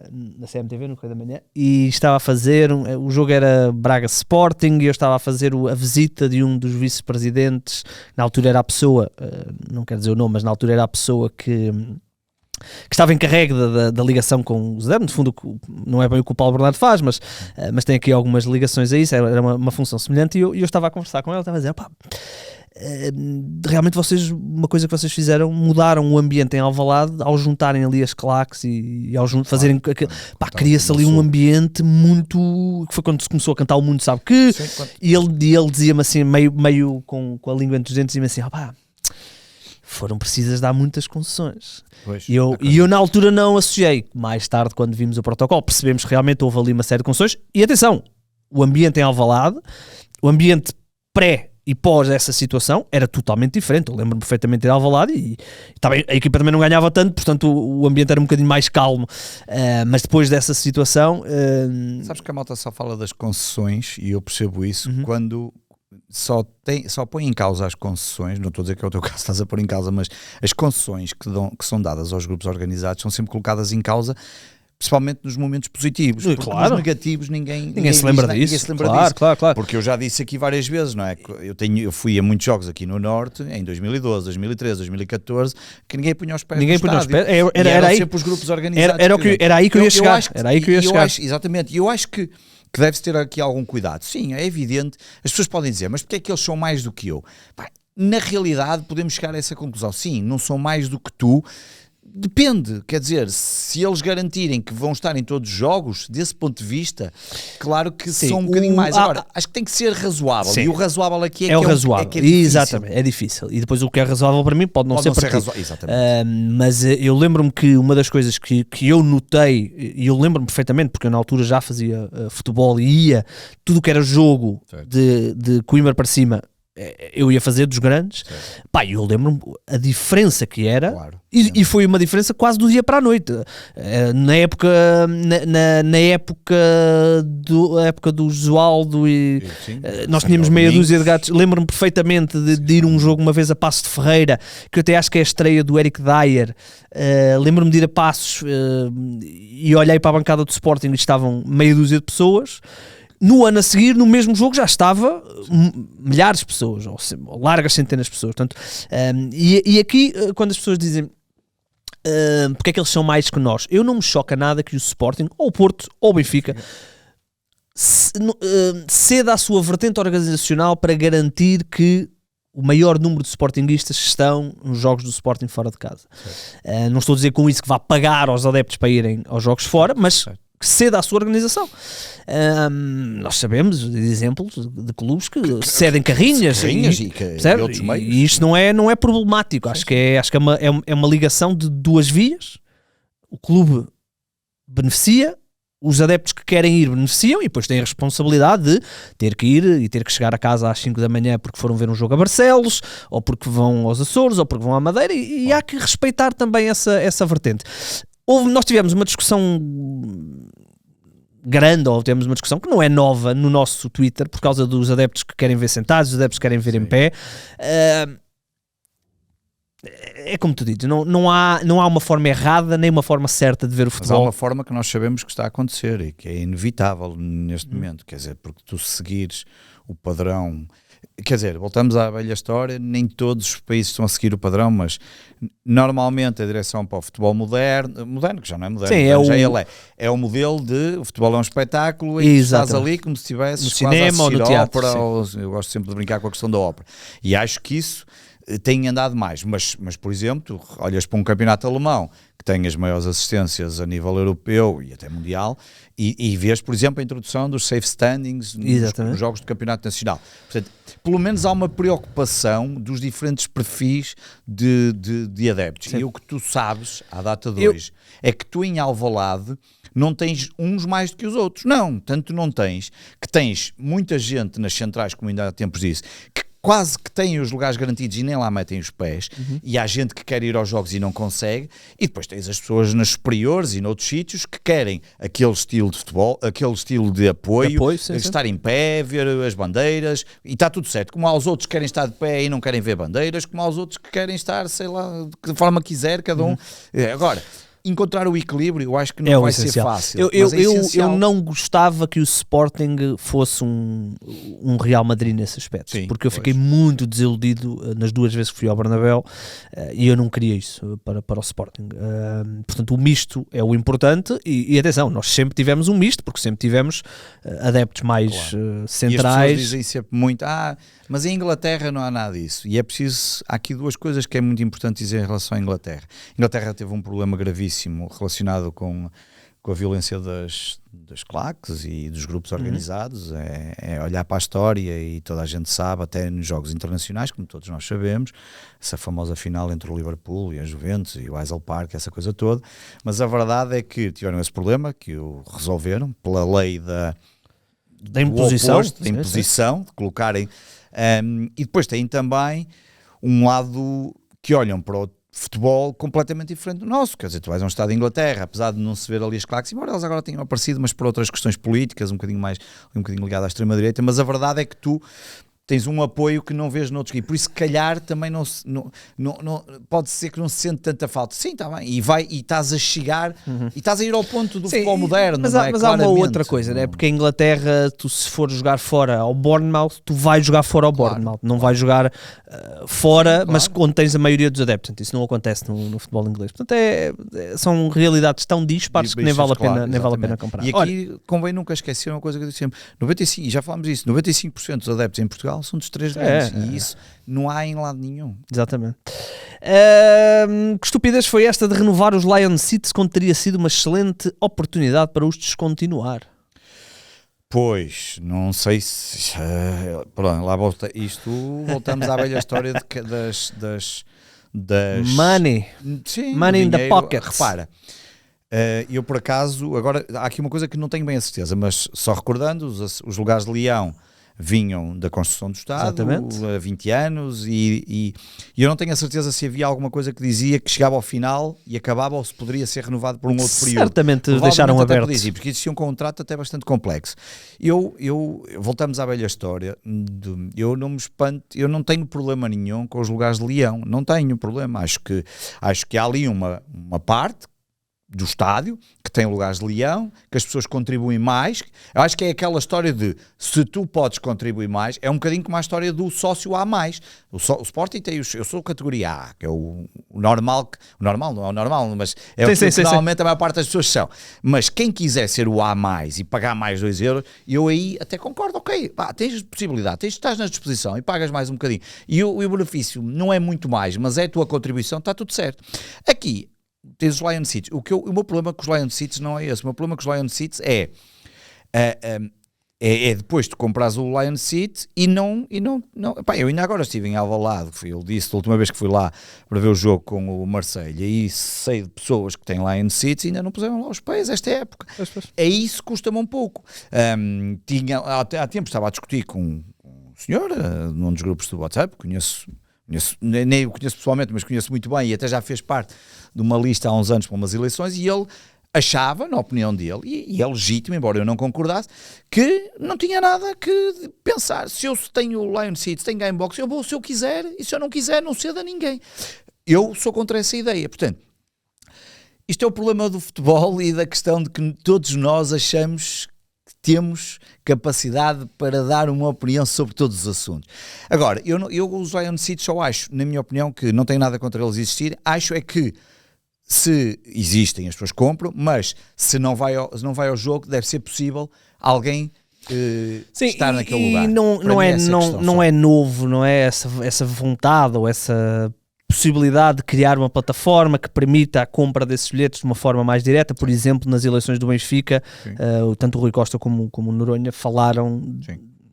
na CMTV no Correio da Manhã e estava a fazer o jogo era Braga Sporting e eu estava a fazer a visita de um dos vice-presidentes, na altura era a pessoa, não quero dizer o nome, mas na altura era a pessoa que estava encarregue da ligação com o Zé, no fundo não é bem o que o Paulo Bernardo faz, mas tem aqui algumas ligações a isso, era uma função semelhante e eu estava a conversar com ele, estava a dizer, realmente uma coisa que vocês fizeram, mudaram o ambiente em Alvalade ao juntarem ali as claques e ao fazerem cria-se ali um ambiente muito, que foi quando se começou a cantar o Mundo Sabe Que, e ele dizia-me assim, meio com a língua entre os dentes, dizia-me assim, foram precisas dar muitas concessões. E eu na altura não associei. Mais tarde, quando vimos o protocolo, percebemos que realmente houve ali uma série de concessões. E atenção, o ambiente em Alvalade, o ambiente pré e pós essa situação era totalmente diferente. Eu lembro-me perfeitamente de Alvalade e a equipa também não ganhava tanto, portanto o ambiente era um bocadinho mais calmo. Mas depois dessa situação... Sabes que a malta só fala das concessões, e eu percebo isso, quando... Só põe em causa as concessões, não estou a dizer que é o teu caso, estás a pôr em causa, mas as concessões que são dadas aos grupos organizados são sempre colocadas em causa, principalmente nos momentos positivos, porque nos negativos ninguém se lembra disso. Claro. Porque eu já disse aqui várias vezes, não é? Eu fui a muitos jogos aqui no Norte, em 2012, 2013, 2014, que ninguém punha os pés no estádio. Era sempre os grupos organizados. Era aí que eu ia chegar. Exatamente, e eu acho que deve-se ter aqui algum cuidado. Sim, é evidente, as pessoas podem dizer, mas porque é que eles são mais do que eu? Na realidade podemos chegar a essa conclusão, sim, não são mais do que tu, depende, quer dizer, se eles garantirem que vão estar em todos os jogos, desse ponto de vista, claro que são um bocadinho mais. Agora, acho que tem que ser razoável, e o razoável aqui é o razoável. É difícil. Exatamente, é difícil. E depois o que é razoável para mim pode não ser para ti. Exatamente. Mas eu lembro-me que uma das coisas que eu notei, e eu lembro-me perfeitamente, porque eu na altura já fazia futebol e ia, tudo que era jogo de Coimbra para cima, eu ia fazer dos grandes, eu lembro-me a diferença que era, e foi uma diferença quase do dia para a noite. Na época do Josualdo e nós tínhamos meia dúzia de gatos. Lembro-me perfeitamente de ir a um jogo uma vez a Passos de Ferreira, que eu até acho que é a estreia do Eric Dyer. Lembro-me de ir a Passos e olhei para a bancada do Sporting e estavam meia dúzia de pessoas. No ano a seguir, no mesmo jogo, já estava milhares de pessoas, ou largas centenas de pessoas. Portanto, e aqui, quando as pessoas dizem porque é que eles são mais que nós, eu não me choca nada que o Sporting, ou o Porto, ou o Benfica, ceda a sua vertente organizacional para garantir que o maior número de sportinguistas estão nos jogos do Sporting fora de casa. Não estou a dizer com isso que vá pagar aos adeptos para irem aos jogos fora, mas que ceda à sua organização. Nós sabemos de exemplos de clubes que cedem carrinhas e outros meios. E isto não é problemático. Acho que é uma ligação de duas vias. O clube beneficia, os adeptos que querem ir beneficiam, e depois têm a responsabilidade de ter que ir e ter que chegar a casa às 5 da manhã porque foram ver um jogo a Barcelos, ou porque vão aos Açores, ou porque vão à Madeira, e há que respeitar também essa vertente. Nós tivemos uma discussão grande, ou temos uma discussão que não é nova no nosso Twitter, por causa dos adeptos que querem ver sentados, os adeptos que querem ver em pé. É como tu dizes, não há uma forma errada nem uma forma certa de ver o Mas há futebol. uma forma que nós sabemos que está a acontecer e que é inevitável neste momento, quer dizer, porque tu seguires o padrão, quer dizer, voltamos à velha história, nem todos os países estão a seguir o padrão, mas normalmente a direção para o futebol moderno, que já não é moderno, Sim, moderno, é o modelo de o futebol é um espetáculo e tu estás ali como se estivesse no quase cinema ou no teatro, ópera, eu gosto sempre de brincar com a questão da ópera, e acho que isso tem andado mais, mas por exemplo, olhas para um campeonato alemão que tem as maiores assistências a nível europeu e até mundial e vês, por exemplo, a introdução dos safe standings nos jogos do campeonato nacional. Portanto, pelo menos há uma preocupação dos diferentes perfis de adeptos. Sim. E o que tu sabes, à data de hoje, é que tu em Alvalade não tens uns mais do que os outros. Não, tanto não tens, que tens muita gente nas centrais, como ainda há tempos disse, que quase que têm os lugares garantidos e nem lá metem os pés, e há gente que quer ir aos jogos e não consegue, e depois tens as pessoas nas superiores e noutros sítios que querem aquele estilo de futebol, aquele estilo de apoio estar em pé, ver as bandeiras, e está tudo certo, como há os outros que querem estar de pé e não querem ver bandeiras, como há os outros que querem estar, sei lá, de que forma quiser, cada um. Agora, encontrar o equilíbrio, eu acho que não vai ser fácil. Eu não gostava que o Sporting fosse um Real Madrid nesse aspecto, sim, porque eu fiquei muito desiludido nas 2 vezes que fui ao Bernabéu e eu não queria isso para o Sporting. Portanto, o misto é o importante e atenção, nós sempre tivemos um misto, porque sempre tivemos adeptos mais centrais. E as pessoas dizem sempre muito, mas em Inglaterra não há nada disso. E é preciso, há aqui 2 coisas que é muito importante dizer em relação à Inglaterra. A Inglaterra teve um problema gravíssimo relacionado com a violência das claques e dos grupos organizados. É olhar para a história e toda a gente sabe, até nos jogos internacionais, como todos nós sabemos, essa famosa final entre o Liverpool e a Juventus e o Hazel Park, essa coisa toda. Mas a verdade é que tiveram esse problema, que o resolveram pela lei da imposição, de colocarem. E depois tem também um lado que olham para o futebol completamente diferente do nosso, quer dizer, tu vais a um estado de Inglaterra, apesar de não se ver ali as claques, embora elas agora tenham aparecido, mas por outras questões políticas, um bocadinho ligado à extrema-direita, mas a verdade é que tu tens um apoio que não vês noutros, e por isso, se calhar, também não pode ser que não se sente tanta falta. Sim, está bem, e estás a chegar, e estás a ir ao ponto do futebol moderno, mas, não é? Mas há uma outra coisa, né? Porque a Inglaterra, tu se for jogar fora ao Bournemouth, tu vais jogar fora ao Bournemouth, não vais jogar fora, mas quando tens a maioria dos adeptos. Isso não acontece no futebol inglês. Portanto, são realidades tão dispares que nem vale a pena comparar. E aqui convém nunca esquecer uma coisa que eu disse sempre, 95%, e já falámos disso, 95% dos adeptos em Portugal são dos 3 grandes, e isso não há em lado nenhum. Exatamente. Que estupidez foi esta de renovar os Lion Seats quando teria sido uma excelente oportunidade para os descontinuar? Pois, não sei se... pronto, lá voltamos à velha história das Money. Sim, money in the pocket. Repara, eu por acaso, agora há aqui uma coisa que não tenho bem a certeza, mas só recordando, os lugares de Leão vinham da construção do Estado há 20 anos e eu não tenho a certeza se havia alguma coisa que dizia que chegava ao final e acabava ou se poderia ser renovado por um outro período. Certamente deixaram aberto. Porque existia um contrato até bastante complexo. Voltamos à velha história, eu não me espanto, eu não tenho problema nenhum com os lugares de Leão, não tenho problema, acho que há ali uma parte do estádio, que tem lugares de leão, que as pessoas contribuem mais. Eu acho que é aquela história de se tu podes contribuir mais, é um bocadinho como a história do sócio A+. O Sporting tem eu sou categoria A, que é o normal, não é o normal, mas é o que normalmente a maior parte das pessoas são. Mas quem quiser ser o A+, e pagar mais 2 euros, eu aí até concordo, ok, tens possibilidade, estás na disposição e pagas mais um bocadinho. E o benefício não é muito mais, mas é a tua contribuição, está tudo certo. Aqui, tens os Lion Seats. O meu problema com os Lion Seats não é esse. O meu problema com os Lion Seats é depois de comprares o Lion Seat e não eu ainda agora estive em Alvalade, eu disse da última vez que fui lá para ver o jogo com o Marselha e sei de pessoas que têm Lion Seats e ainda não puseram lá os pés esta época. É isso que custa-me um pouco. Há tempo estava a discutir com um senhor num dos grupos do WhatsApp, nem o conheço pessoalmente, mas conheço muito bem e até já fez parte de uma lista há uns anos para umas eleições e ele achava, na opinião dele, e é legítimo, embora eu não concordasse, que não tinha nada que pensar. Se eu tenho o Lion Seats, tenho Gamebox, eu vou se eu quiser e se eu não quiser não cedo a ninguém. eu sou contra essa ideia. Portanto, isto é o problema do futebol e da questão de que todos nós achamos que temos capacidade para dar uma opinião sobre todos os assuntos. Agora, eu os Lion City só acho, na minha opinião, que não tenho nada contra eles existir, acho é que se existem, as pessoas compram, mas se não vai ao jogo, deve ser possível alguém estar naquele lugar. E não é novo, não é essa vontade ou essa possibilidade de criar uma plataforma que permita a compra desses bilhetes de uma forma mais direta. Por exemplo, nas eleições do Benfica, tanto o Rui Costa como o Noronha falaram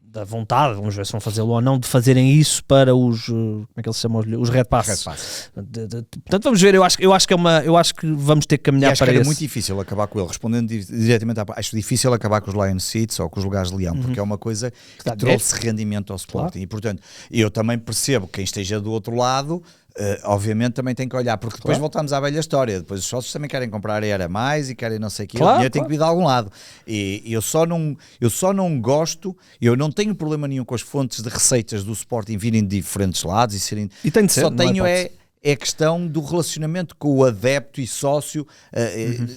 da vontade, vamos ver se vão fazê-lo ou não, de fazerem isso para os, como é que eles chamam, os Red Pass. Portanto, vamos ver, eu acho que vamos ter que caminhar para isso. É muito difícil acabar com ele, respondendo diretamente, acho difícil acabar com os Lion Seats ou com os lugares de leão, porque é uma coisa que trouxe rendimento ao Sporting, e portanto, eu também percebo que quem esteja do outro lado, obviamente também tem que olhar, porque depois voltamos à velha história, depois os sócios também querem comprar era mais e querem não sei o que, o dinheiro tem que vir de algum lado, e eu só não gosto, eu não tenho problema nenhum com as fontes de receitas do Sporting virem de diferentes lados e serem, e tem de ser, só tenho é a questão do relacionamento com o adepto e sócio,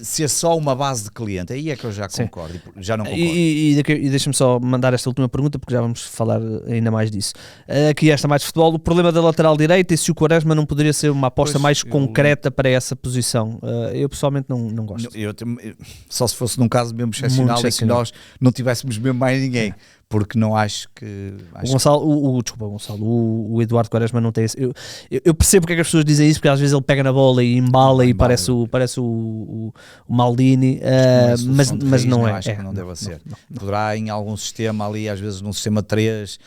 ser só uma base de cliente. Aí é que eu já concordo, já não concordo. E deixa-me só mandar esta última pergunta, porque já vamos falar ainda mais disso. Aqui esta mais de futebol, o problema da lateral direita, e se o Quaresma não poderia ser uma aposta mais concreta para essa posição. Eu pessoalmente não gosto. Só se fosse num caso mesmo excepcional e que nós não tivéssemos mesmo mais ninguém. Porque não acho que... O Eduardo Quaresma não tem esse... Eu percebo porque é que as pessoas dizem isso, porque às vezes ele pega na bola e embala e parece o Maldini, mas não é. Acho que não deve ser. Poderá em algum sistema ali, às vezes num sistema 3-5-2,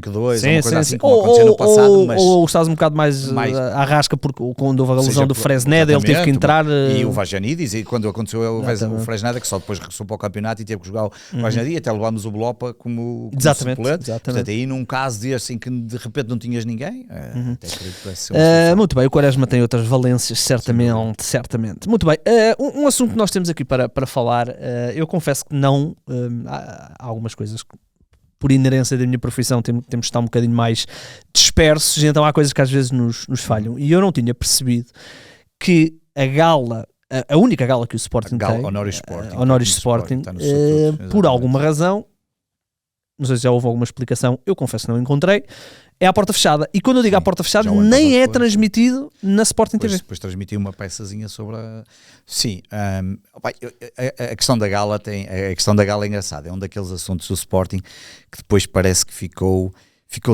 uma coisa assim, como aconteceu no passado, mas... Ou estás um bocado mais à rasca, porque quando houve a lesão do Fresneda, ele teve que entrar... E o Vajanidis, e quando aconteceu o Fresneda, que só depois regressou para o campeonato e teve que jogar o Vajanidis, até levámos o Blopa como suplente. Portanto, aí num caso desse em que de repente não tinhas ninguém, até creio que vai ser muito bem, o Quaresma tem outras valências, certamente. Muito bem, um assunto que nós temos aqui para falar, eu confesso que não, há algumas coisas que, por inerência da minha profissão, temos de estar um bocadinho mais dispersos, então há coisas que às vezes nos falham, e eu não tinha percebido que a gala, a única gala que o Sporting tem, Honoris Sporting, por alguma razão, não sei se já houve alguma explicação, eu confesso que não encontrei, é à porta fechada. E quando eu digo à porta fechada, nem é transmitido na Sporting TV. Depois transmiti uma peçazinha sobre a... Sim, a questão da gala é engraçada, é um daqueles assuntos do Sporting que depois parece que ficou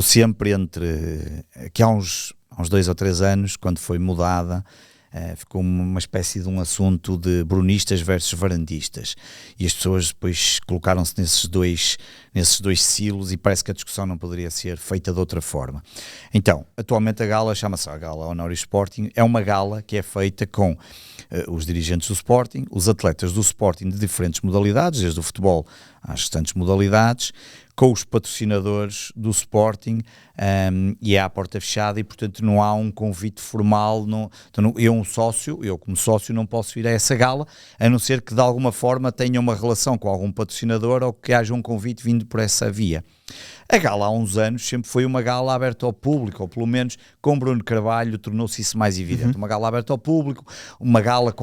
sempre entre... que há uns 2 ou 3 anos, quando foi mudada, ficou uma espécie de um assunto de brunistas versus varandistas, e as pessoas depois colocaram-se nesses dois silos, e parece que a discussão não poderia ser feita de outra forma. Então, atualmente a gala chama-se a Gala Honoris Sporting, é uma gala que é feita com os dirigentes do Sporting, os atletas do Sporting de diferentes modalidades, desde o futebol às restantes modalidades, com os patrocinadores do Sporting, e é à porta fechada, e portanto não há um convite formal. Eu como sócio não posso ir a essa gala, a não ser que de alguma forma tenha uma relação com algum patrocinador ou que haja um convite vindo por essa via. A gala há uns anos sempre foi uma gala aberta ao público, ou pelo menos com Bruno Carvalho tornou-se isso mais evidente. Uma gala aberta ao público, uma gala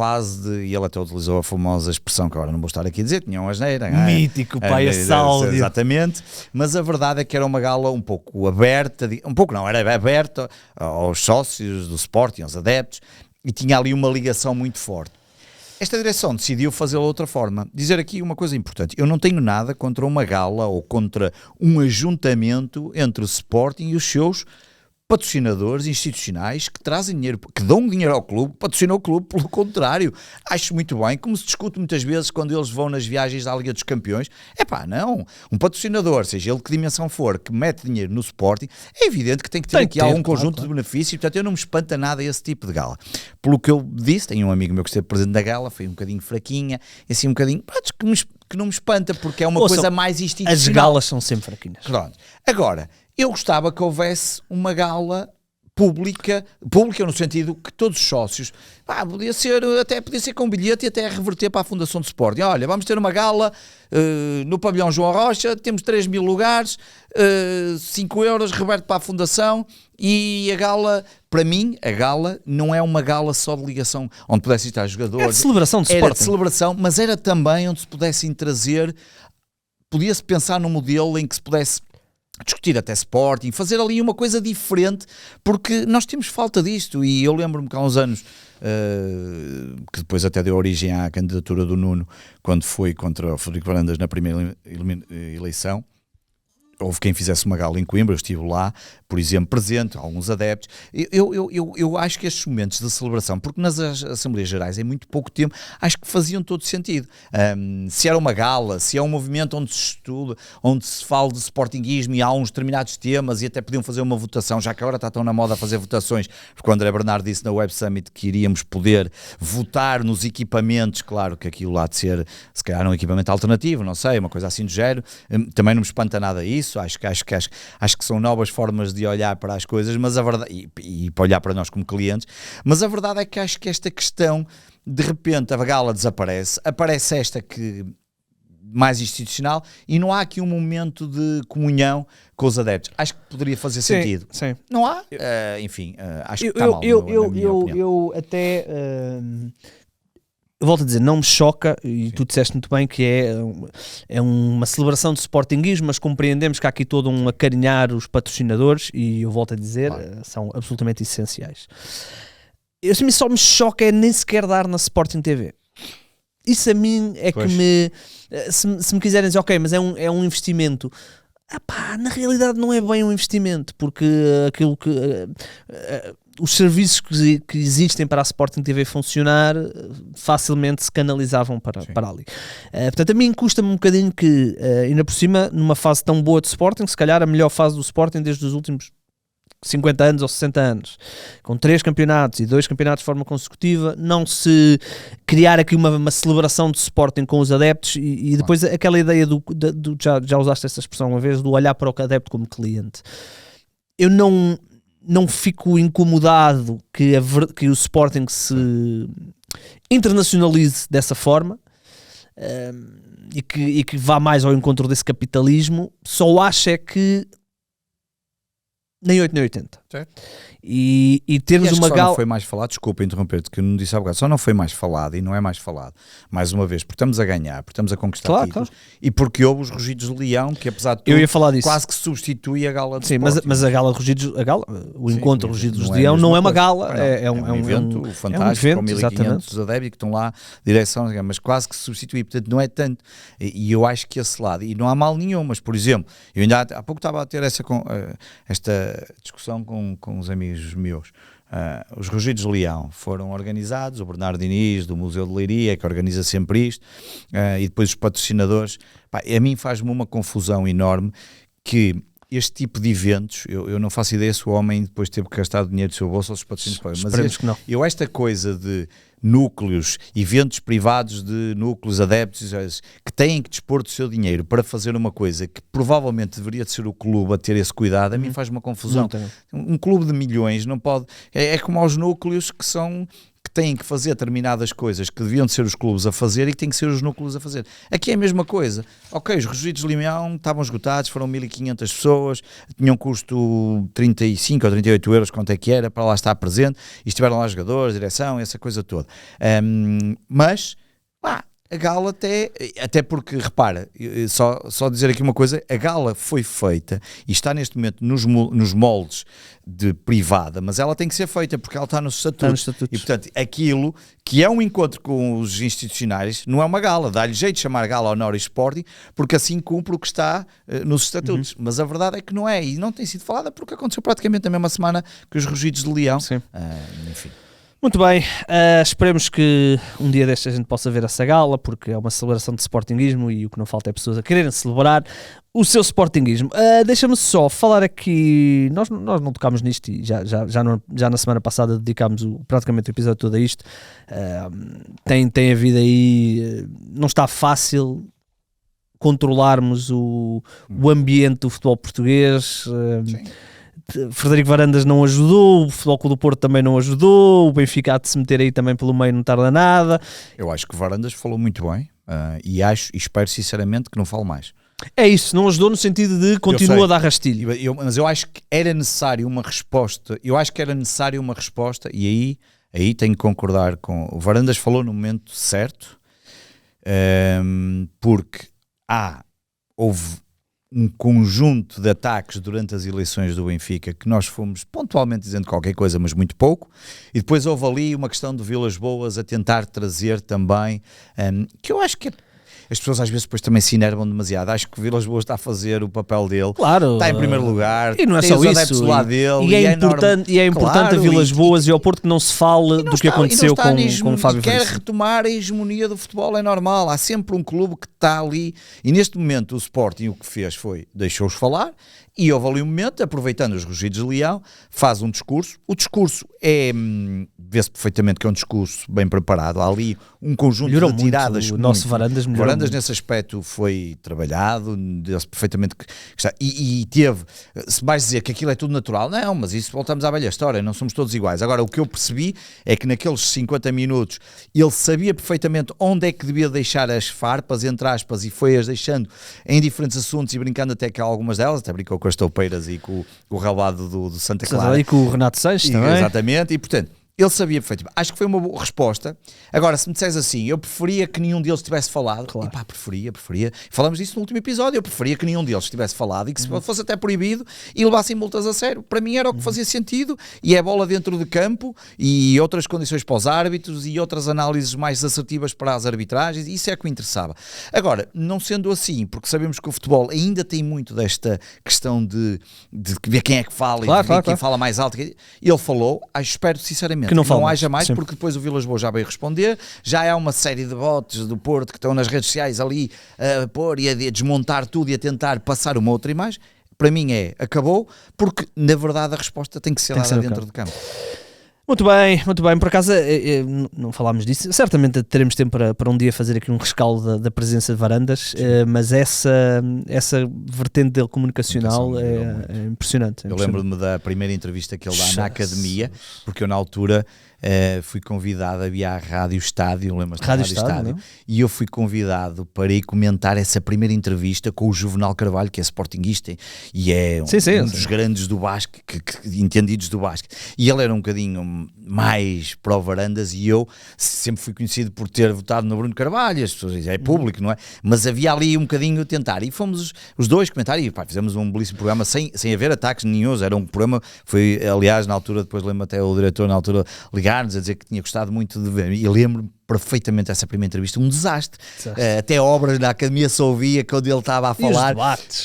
e ele até utilizou a famosa expressão que agora não vou estar aqui a dizer, tinha uma asneira. Mítico, pai, esse áudio. Exatamente, mas a verdade é que era uma gala um pouco aberta, era aberta aos sócios do Sporting, aos adeptos, e tinha ali uma ligação muito forte. Esta direção decidiu fazê-lo de outra forma. Dizer aqui uma coisa importante, eu não tenho nada contra uma gala ou contra um ajuntamento entre o Sporting e os seus patrocinadores institucionais que trazem dinheiro, que dão dinheiro ao clube, patrocinam o clube. Pelo contrário, acho muito bem, como se discute muitas vezes quando eles vão nas viagens da Liga dos Campeões, não, um patrocinador, seja ele que dimensão for, que mete dinheiro no Sporting, é evidente que tem que ter aqui algum conjunto de benefícios, portanto eu não me espanta nada esse tipo de gala. Pelo que eu disse, tenho um amigo meu que esteve presente na gala, foi um bocadinho fraquinha, assim um bocadinho, que não me espanta, porque é uma coisa mais institucional. As galas são sempre fraquinhas. Pronto. Agora, eu gostava que houvesse uma gala pública no sentido que todos os sócios, podia ser com bilhete e até reverter para a Fundação de Sporting. Olha, vamos ter uma gala no pavilhão João Rocha, temos 3.000 lugares, 5 euros, reverte para a Fundação. E a gala, para mim, a gala não é uma gala só de ligação onde pudessem estar jogadores. É de celebração de Sporting. Era de celebração, mas era também onde se pudessem trazer, podia-se pensar num modelo em que se pudesse discutir até Sporting, fazer ali uma coisa diferente, porque nós temos falta disto. E eu lembro-me que há uns anos, que depois até deu origem à candidatura do Nuno, quando foi contra o Frederico Varandas na primeira eleição, houve quem fizesse uma gala em Coimbra, eu estive lá, por exemplo, presente, alguns adeptos. Eu acho que estes momentos de celebração, porque nas Assembleias Gerais, em muito pouco tempo, acho que faziam todo sentido. Se era uma gala, se é um movimento onde se estuda, onde se fala de sportinguismo e há uns determinados temas e até podiam fazer uma votação, já que agora está tão na moda fazer votações, porque o André Bernardo disse na Web Summit que iríamos poder votar nos equipamentos, claro que aquilo lá de ser, se calhar um equipamento alternativo, não sei, uma coisa assim do género, também não me espanta nada isso. Acho que são novas formas de olhar para as coisas, mas a verdade, e para olhar para nós como clientes, mas a verdade é que acho que esta questão, de repente a gala desaparece, aparece esta que mais institucional e não há aqui um momento de comunhão com os adeptos. Acho que poderia fazer sentido. Sim. Não há? Enfim, acho que está mal. Eu até... volto a dizer, não me choca, e tu disseste muito bem que é uma celebração de sportinguismo, mas compreendemos que há aqui todo um acarinhar os patrocinadores, e eu volto a dizer, são absolutamente essenciais. Eu só me choca nem sequer dar na Sporting TV. Isso a mim é que me... Se me quiserem dizer, ok, mas é um investimento... na realidade não é bem um investimento, porque aquilo que... os serviços que existem para a Sporting TV funcionar facilmente se canalizavam para ali. Portanto, a mim custa-me um bocadinho que, ainda por cima, numa fase tão boa de Sporting, se calhar a melhor fase do Sporting desde os últimos 50 anos ou 60 anos, com 3 campeonatos e 2 campeonatos de forma consecutiva, não se criar aqui uma celebração de Sporting com os adeptos e depois aquela ideia já usaste essa expressão uma vez, do olhar para o adepto como cliente. Eu não fico incomodado que o Sporting se internacionalize dessa forma, e que vá mais ao encontro desse capitalismo. Só acho é que nem 8 nem 80. Certo. E termos uma gala... não foi mais falado, desculpa interromper-te, que eu não disse há bocado, só não foi mais falado e não é mais falado, mais uma vez, porque estamos a ganhar, porque estamos a conquistar títulos, e porque houve os Rugidos de Leão, que apesar de tudo, eu ia falar disso, quase que substitui a gala de Sporting. Mas a gala de Rugidos, o encontro Rugidos de Leão não é uma gala, é um evento fantástico, com 1.500 adeptos que estão lá, direção, mas quase que substitui, portanto não é tanto, e eu acho que esse lado, e não há mal nenhum, mas por exemplo, eu ainda há pouco estava a ter esta discussão com os amigos meus. Os Rugidos de Leão foram organizados, o Bernardo Diniz do Museu de Leiria, que organiza sempre isto, e depois os patrocinadores. A mim faz-me uma confusão enorme que este tipo de eventos, eu não faço ideia se o homem depois teve que gastar dinheiro do seu bolso ou se patrocínios, mas que não. Esta coisa de núcleos, eventos privados de núcleos adeptos que têm que dispor do seu dinheiro para fazer uma coisa que provavelmente deveria de ser o clube a ter esse cuidado, a mim faz uma confusão. Um clube de milhões não pode... É como aos núcleos que têm que fazer determinadas coisas que deviam de ser os clubes a fazer e que têm que ser os núcleos a fazer. Aqui é a mesma coisa. Ok, os Rugidos de Leão estavam esgotados, foram 1.500 pessoas, tinham custo 35 ou 38 euros, quanto é que era, para lá estar presente, e estiveram lá jogadores, direção, essa coisa toda. Mas, a gala até porque, repara, só dizer aqui uma coisa, a gala foi feita e está neste momento nos moldes de privada, mas ela tem que ser feita porque ela está nos estatutos. E portanto, aquilo que é um encontro com os institucionais não é uma gala, dá-lhe jeito de chamar gala Honoris Sporting porque assim cumpre o que está nos estatutos, mas a verdade é que não é, e não tem sido falada porque aconteceu praticamente na mesma semana que os Rugidos de Leão. Enfim. Muito bem, esperemos que um dia destes a gente possa ver essa gala, porque é uma celebração de sportinguismo e o que não falta é pessoas a quererem celebrar o seu sportinguismo. Deixa-me só falar aqui, nós não tocámos nisto e já na semana passada dedicámos praticamente o episódio todo a isto. Tem havido aí, não está fácil controlarmos o ambiente do futebol português. Frederico Varandas não ajudou, o Futebol Clube do Porto também não ajudou, o Benfica há de se meter aí também pelo meio, não tarda nada. Eu acho que Varandas falou muito bem, e espero sinceramente que não fale mais. É isso, não ajudou no sentido de continua a dar rastilho. Mas eu acho que era necessário uma resposta, e aí tenho que concordar com o Varandas. Falou no momento certo, porque houve um conjunto de ataques durante as eleições do Benfica que nós fomos pontualmente dizendo qualquer coisa, mas muito pouco, e depois houve ali uma questão de Vilas Boas a tentar trazer também, que eu acho que as pessoas às vezes depois também se enervam demasiado. Acho que o Vilas Boas está a fazer o papel dele, claro, está em primeiro lugar, e não é tem só os adeptos isso, lá dele, e é importante claro, a Vilas Boas e ao Porto que não se fale do que aconteceu com o Fábio quer Veríssimo. retomar a hegemonia do futebol, é normal, há sempre um clube que está ali, e neste momento o Sporting o que fez foi, deixou-os falar, e houve ali um momento, aproveitando os rugidos de leão, faz um discurso. O discurso vê-se perfeitamente que é um discurso bem preparado. Há ali um conjunto Melhorou de tiradas. O nosso Varandas melhorou. Varandas nesse aspecto foi trabalhado, deu-se perfeitamente que está. E teve, se vais dizer que aquilo é tudo natural, não, mas isso voltamos à velha história, não somos todos iguais. Agora, o que eu percebi é que naqueles 50 minutos ele sabia perfeitamente onde é que devia deixar as farpas, entre aspas, e foi-as deixando em diferentes assuntos e brincando até com algumas delas, até brincou com as toupeiras e com o relvado do Santa Clara. E com o Renato Sanches também. Exatamente, e portanto, ele sabia perfeitamente. Acho que foi uma boa resposta. Agora, se me disseres assim, eu preferia que nenhum deles tivesse falado. Claro. Epá, preferia. Falamos disso no último episódio. Eu preferia que nenhum deles tivesse falado e que fosse até proibido e levassem multas a sério. Para mim era o que fazia sentido, e é bola dentro de campo e outras condições para os árbitros e outras análises mais assertivas para as arbitragens. Isso é o que me interessava. Agora, não sendo assim, porque sabemos que o futebol ainda tem muito desta questão de ver quem é que fala, claro, e de ver quem fala mais alto. Ele falou, espero sinceramente que não haja mais, porque depois o Vilas Boas já veio responder, já há uma série de bots do Porto que estão nas redes sociais ali a pôr e a desmontar tudo e a tentar passar uma outra imagem. Para mim acabou, porque na verdade a resposta tem que ser dada dentro de campo. Muito bem, por acaso não falámos disso, certamente teremos tempo para um dia fazer aqui um rescaldo da presença de Varandas, mas essa vertente dele comunicacional é impressionante. Eu lembro-me da primeira entrevista que ele dá na academia, porque eu na altura fui convidado a vir à Rádio Estádio, lembras-te? Rádio Estádio, e eu fui convidado para ir comentar essa primeira entrevista com o Juvenal Carvalho, que é sportinguista e é um dos grandes do basquete, entendidos do basquete, e ele era um bocadinho mais pró-Varandas, e eu sempre fui conhecido por ter votado no Bruno Carvalho, as pessoas dizem, é público, não é? Mas havia ali um bocadinho a tentar, e fomos os dois comentar, e fizemos um belíssimo programa sem haver ataques nenhuns, era um programa, foi aliás na altura, depois lembro até o diretor na altura ligar-nos a dizer que tinha gostado muito de ver, e lembro-me perfeitamente essa primeira entrevista, um desastre. Até obras na academia se ouvia quando ele estava a falar,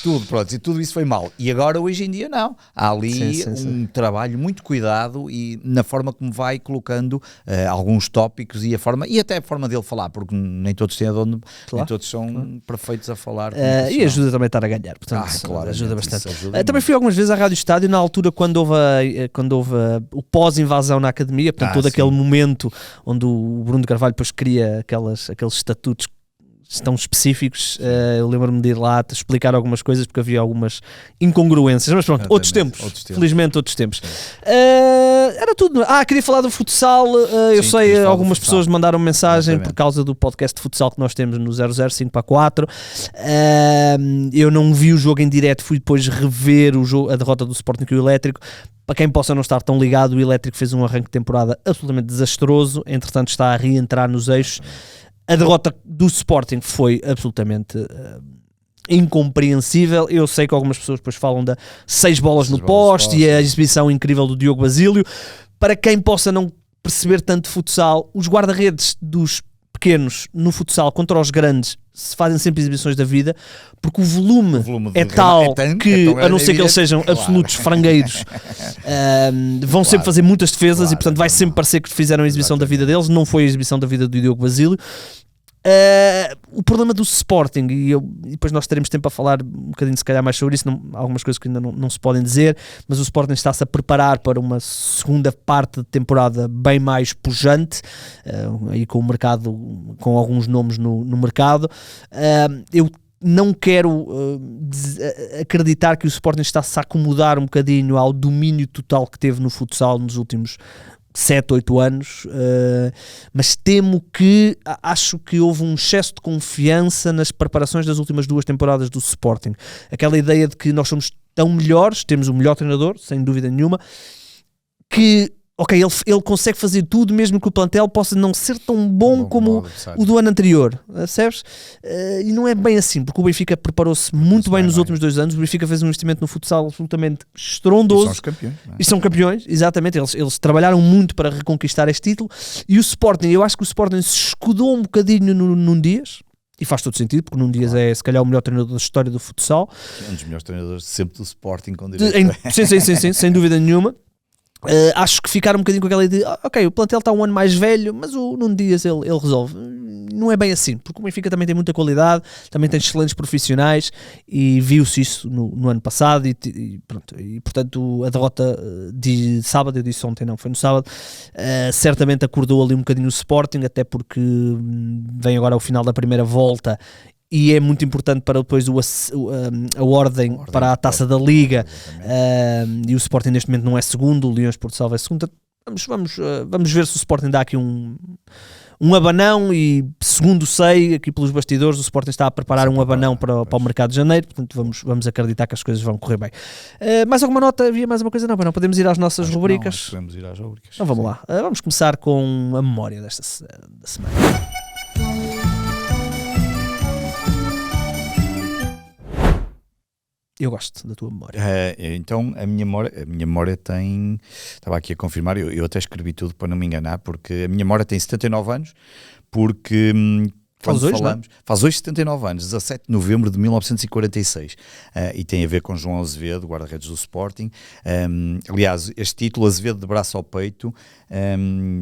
tudo, pronto, e tudo isso foi mal. E agora hoje em dia não, há ali trabalho muito cuidado e na forma como vai colocando alguns tópicos e até a forma dele falar, porque nem todos têm nem todos são perfeitos a falar. E ajuda também a estar a ganhar, portanto claro, ajuda bastante. Também fui algumas vezes à Rádio Estádio na altura quando houve o pós-invasão na academia, portanto todo aquele momento onde o Bruno Carvalho depois cria aqueles estatutos tão específicos. Eu lembro-me de ir lá te explicar algumas coisas porque havia algumas incongruências, mas pronto, outros tempos, felizmente outros tempos. Era tudo. Queria falar do futsal. Eu sei, algumas pessoas mandaram mensagem por causa do podcast de futsal que nós temos no 005/4. Eu não vi o jogo em direto, fui depois rever a derrota do Sporting com o Elétrico. Para quem possa não estar tão ligado, o Elétrico fez um arranque de temporada absolutamente desastroso, entretanto está a reentrar nos eixos. A derrota do Sporting foi absolutamente incompreensível. Eu sei que algumas pessoas depois falam da 6 bolas no poste e a exibição incrível do Diogo Basílio. Para quem possa não perceber tanto de futsal, os guarda-redes dos pequenos no futsal contra os grandes se fazem sempre exibições da vida, porque o volume é tal que, a não ser que eles sejam absolutos frangueiros, vão sempre fazer muitas defesas e portanto vai sempre parecer que fizeram a exibição da vida deles. Não foi a exibição da vida do Diogo Basílio. O problema do Sporting, e depois nós teremos tempo a falar um bocadinho se calhar mais sobre isso, algumas coisas que ainda não se podem dizer, mas o Sporting está-se a preparar para uma segunda parte de temporada bem mais pujante, aí com o mercado, com alguns nomes no mercado. Eu não quero acreditar que o Sporting está-se a acomodar um bocadinho ao domínio total que teve no futsal nos últimos 7, 8 anos, mas temo que, acho que houve um excesso de confiança nas preparações das últimas 2 temporadas do Sporting. Aquela ideia de que nós somos tão melhores, temos o melhor treinador, sem dúvida nenhuma, que ok, ele consegue fazer tudo, mesmo que o plantel possa não ser tão bom como o do ano anterior, percebes? E não é bem assim, porque o Benfica preparou-se muito bem nos últimos 2 anos. O Benfica fez um investimento no futsal absolutamente estrondoso. E são os campeões. Não é? E são campeões, exatamente. Eles trabalharam muito para reconquistar este título. E o Sporting, eu acho que o Sporting se escudou um bocadinho num Dias. E faz todo sentido, porque num Dias é se calhar o melhor treinador da história do futsal. Um dos melhores treinadores sempre do Sporting, com direito. Sim, sem dúvida nenhuma. Acho que ficaram um bocadinho com aquela ideia de ok, o plantel está um ano mais velho, mas o Nuno Dias ele resolve. Não é bem assim, porque o Benfica também tem muita qualidade, também tem excelentes profissionais, e viu-se isso no ano passado, e portanto a derrota de sábado, eu disse ontem, não, foi no sábado, certamente acordou ali um bocadinho o Sporting, até porque vem agora o final da primeira volta, e é muito importante para depois a ordem para a Taça da Liga, e o Sporting neste momento não é segundo, o Leões Porto Salvo é segundo. Vamos ver se o Sporting dá aqui um abanão, e segundo sei, aqui pelos bastidores, o Sporting está a preparar um abanão para o mercado de janeiro, portanto vamos acreditar que as coisas vão correr bem. Mais alguma nota? Havia mais uma coisa? Não, podemos ir às nossas rubricas? Não, podemos ir às rubricas. Então vamos lá. Vamos começar com a memória da semana. Eu gosto da tua memória. Então, a minha memória tem... Estava aqui a confirmar, eu até escrevi tudo para não me enganar, porque a minha memória tem 79 anos, porque... Faz hoje, faz hoje 79 anos, 17 de novembro de 1946, e tem a ver com João Azevedo, guarda-redes do Sporting. Aliás, este título, Azevedo de braço ao peito,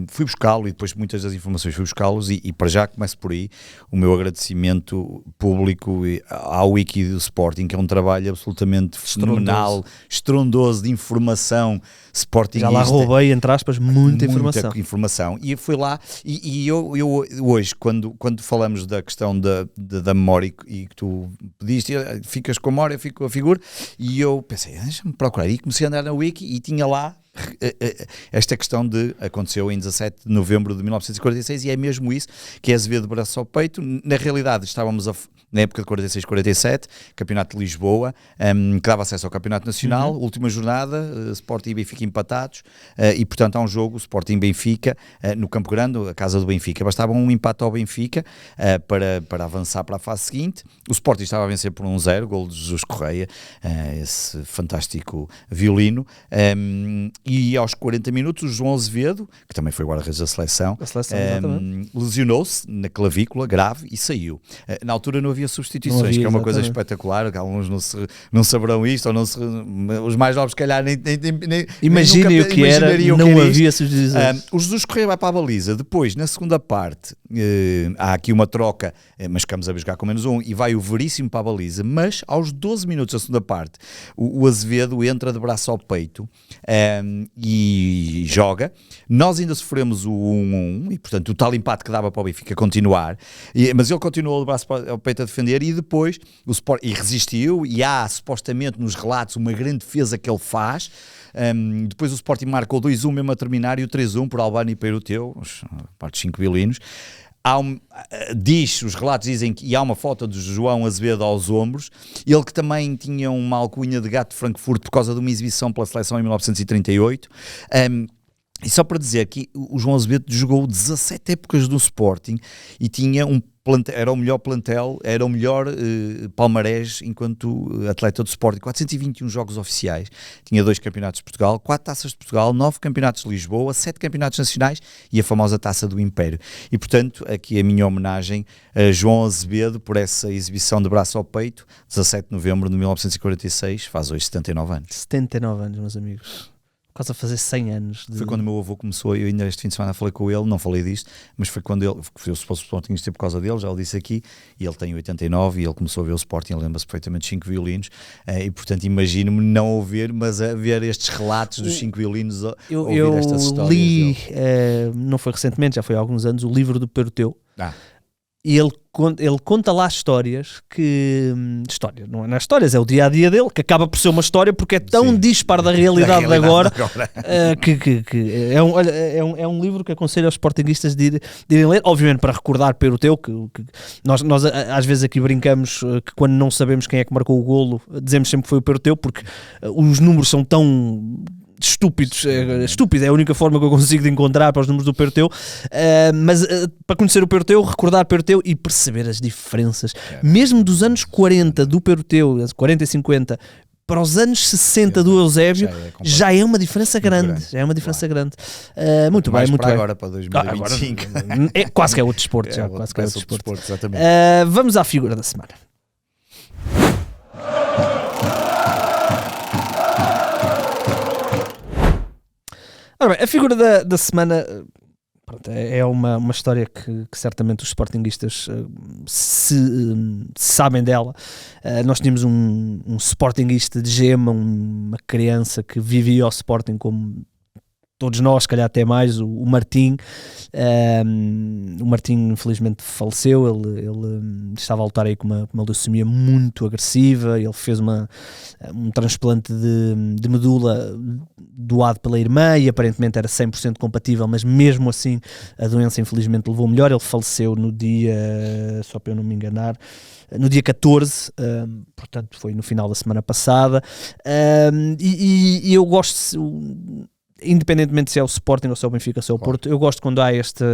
fui buscá-lo, e depois muitas das informações fui buscá-los, e para já começo por aí o meu agradecimento público ao Wiki do Sporting, que é um trabalho absolutamente fenomenal, estrondoso de informação sportingista. Já lá roubei, entre aspas, muita informação. E fui lá, e eu hoje, quando falamos da questão da memória, e que tu pediste, ficas com a memória, fico com a figura, e eu pensei, deixa-me procurar, e comecei a andar na Wiki, e tinha lá esta questão aconteceu em 17 de novembro de 1946, e é mesmo isso, que é Azevedo de braço ao peito. Na realidade estávamos na época de 46-47, Campeonato de Lisboa, que dava acesso ao Campeonato Nacional, última jornada, Sporting e Benfica empatados, e portanto há um jogo, Sporting Benfica, no Campo Grande, a casa do Benfica. Bastava um empate ao Benfica para avançar para a fase seguinte. O Sporting estava a vencer por 1-0, gol de Jesus Correia, esse fantástico violino, e aos 40 minutos o João Azevedo, que também foi guarda-redes da seleção, lesionou-se na clavícula, grave, e saiu. Na altura não havia substituições, que é uma coisa espetacular, que alguns não saberão isto, ou os mais novos, se calhar, nem imaginem o que era, não havia substituições. O Jesus Correia vai para a baliza, depois, na segunda parte, há aqui uma troca, mas ficamos a jogar com -1, e vai o Veríssimo para a baliza, mas aos 12 minutos da segunda parte, o Azevedo entra de braço ao peito, e joga. Nós ainda sofremos o 1-1, e portanto o tal empate que dava para o Benfica continuar, mas ele continuou de braço ao peito a defender, e depois o Sport, e resistiu, e há supostamente nos relatos uma grande defesa que ele faz. Depois o Sporting marcou 2-1 mesmo a terminar, e o 3-1 por Albano e Peiroteu, partes 5 violinos. Os relatos dizem que há uma foto de João Azevedo aos ombros, ele que também tinha uma alcunha de gato de Frankfurt por causa de uma exibição pela seleção em 1938. E só para dizer que o João Azevedo jogou 17 épocas no Sporting, e tinha era o melhor plantel, era o melhor palmarés enquanto atleta do Sporting. 421 jogos oficiais, tinha 2 campeonatos de Portugal, 4 taças de Portugal, 9 campeonatos de Lisboa, 7 campeonatos nacionais e a famosa Taça do Império. E portanto, aqui a minha homenagem a João Azevedo por essa exibição de braço ao peito, 17 de novembro de 1946, faz hoje 79 anos. 79 anos, meus amigos. Quase a fazer 100 anos. Foi quando o meu avô começou, eu ainda este fim de semana falei com ele, não falei disto, mas foi quando ele, eu se fosse o Sporting isto é por causa dele, já o disse aqui, e ele tem 89, e ele começou a ver o Sporting, ele lembra-se perfeitamente de 5 violinos, e portanto imagino-me não ouvir, mas a ver estes relatos dos 5 violinos, ouvir estas histórias. Eu li, não foi recentemente, já foi há alguns anos, o livro do Peiroteu. e ele conta lá histórias não é histórias, é o dia-a-dia dele, que acaba por ser uma história porque é tão dispar da realidade de agora, que é um livro que aconselho aos sportinguistas de irem ler, obviamente para recordar Peroteu, que nós às vezes aqui brincamos que quando não sabemos quem é que marcou o golo, dizemos sempre que foi o Peroteu, porque os números são tão estúpidos, estúpido é a única forma que eu consigo de encontrar para os números do Peroteu, mas para conhecer o Peroteu, recordar Peroteu e perceber as diferenças, mesmo dos anos 40 do Peroteu, 40 e 50 para os anos 60 do Eusébio, já é uma diferença grande. Já é uma diferença grande. Muito bem, muito para bem. Agora, para 2025. Quase que é outro desporto. Quase que é outro desporto. Exatamente. Vamos à figura da semana. Ora bem, a figura da semana, pronto, é uma história que certamente os sportinguistas sabem dela. Nós tínhamos um sportinguista de gema, uma criança que vivia ao Sporting como todos nós, se calhar até mais, o Martim. O Martim infelizmente faleceu. Ele estava a lutar aí com uma leucemia muito agressiva. Ele fez um transplante de medula doado pela irmã e aparentemente era 100% compatível, mas mesmo assim a doença infelizmente levou melhor. Ele faleceu no dia, só para eu não me enganar, no dia 14, portanto foi no final da semana passada, e eu gosto, independentemente se é o Sporting ou se é o Benfica ou se é o Porto, eu gosto quando há este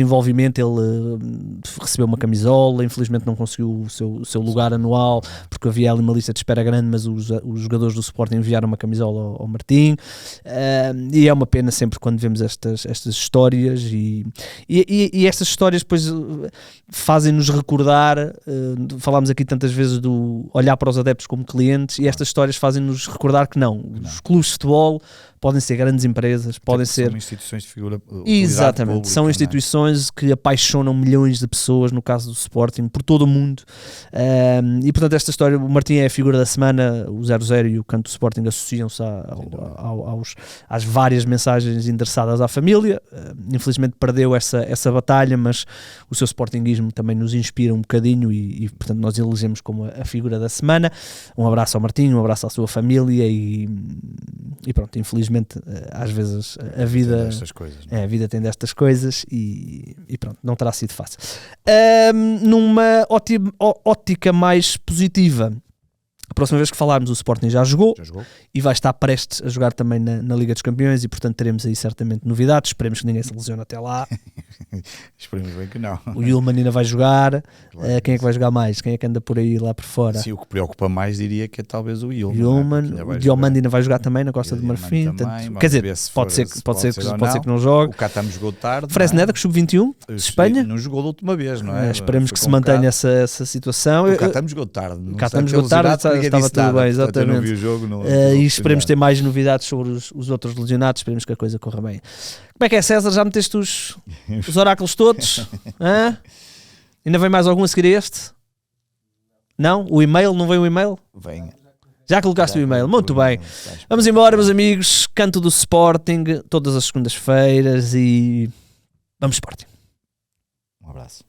envolvimento. Ele recebeu uma camisola, infelizmente não conseguiu o seu lugar anual, porque havia ali uma lista de espera grande, mas os jogadores do Sporting enviaram uma camisola ao Martim, e é uma pena sempre quando vemos estas histórias, e estas histórias depois fazem-nos recordar, falámos aqui tantas vezes do olhar para os adeptos como clientes, e estas histórias fazem-nos recordar que os clubes de futebol podem ser grandes empresas, podem ser... São instituições de figura... Exatamente, pública, são instituições que apaixonam milhões de pessoas, no caso do Sporting, por todo o mundo. E portanto esta história, o Martim é a figura da semana, o 00 e o canto do Sporting associam-se às várias mensagens endereçadas à família. Infelizmente perdeu essa batalha, mas o seu sportinguismo também nos inspira um bocadinho e portanto nós elegemos como a figura da semana. Um abraço ao Martim, um abraço à sua família e pronto, infelizmente às vezes a vida tem destas coisas e pronto, não terá sido fácil. Numa ótica mais positiva, a próxima vez que falarmos, o Sporting já jogou e vai estar prestes a jogar também na Liga dos Campeões e portanto teremos aí certamente novidades. Esperemos que ninguém se lesione até lá. Esperemos bem que não. O Yulman ainda vai jogar. Quem é que vai jogar mais? Quem é que anda por aí lá por fora? Sim, o que preocupa mais diria que é talvez o Yulman. O Diomande ainda vai jogar também na Costa do Marfim. Quer dizer, pode ser que não jogue. O Catam jogou tarde. Fresneda, que sub-21 de Espanha. Não jogou da última vez, não é? Esperemos que se mantenha essa situação. O Catam jogou tarde. Estava tudo bem, exatamente. Não vi o jogo, e esperemos ter mais novidades sobre os outros lesionados. Esperemos que a coisa corra bem. Como é que é, César? Já meteste os oráculos todos? Ainda vem mais algum a seguir a este? Não? O e-mail? Não vem o e-mail? Vem. Já colocaste o e-mail? Muito bem. Vamos embora, meus amigos. Canto do Sporting, todas as segundas-feiras e vamos Sporting. Um abraço.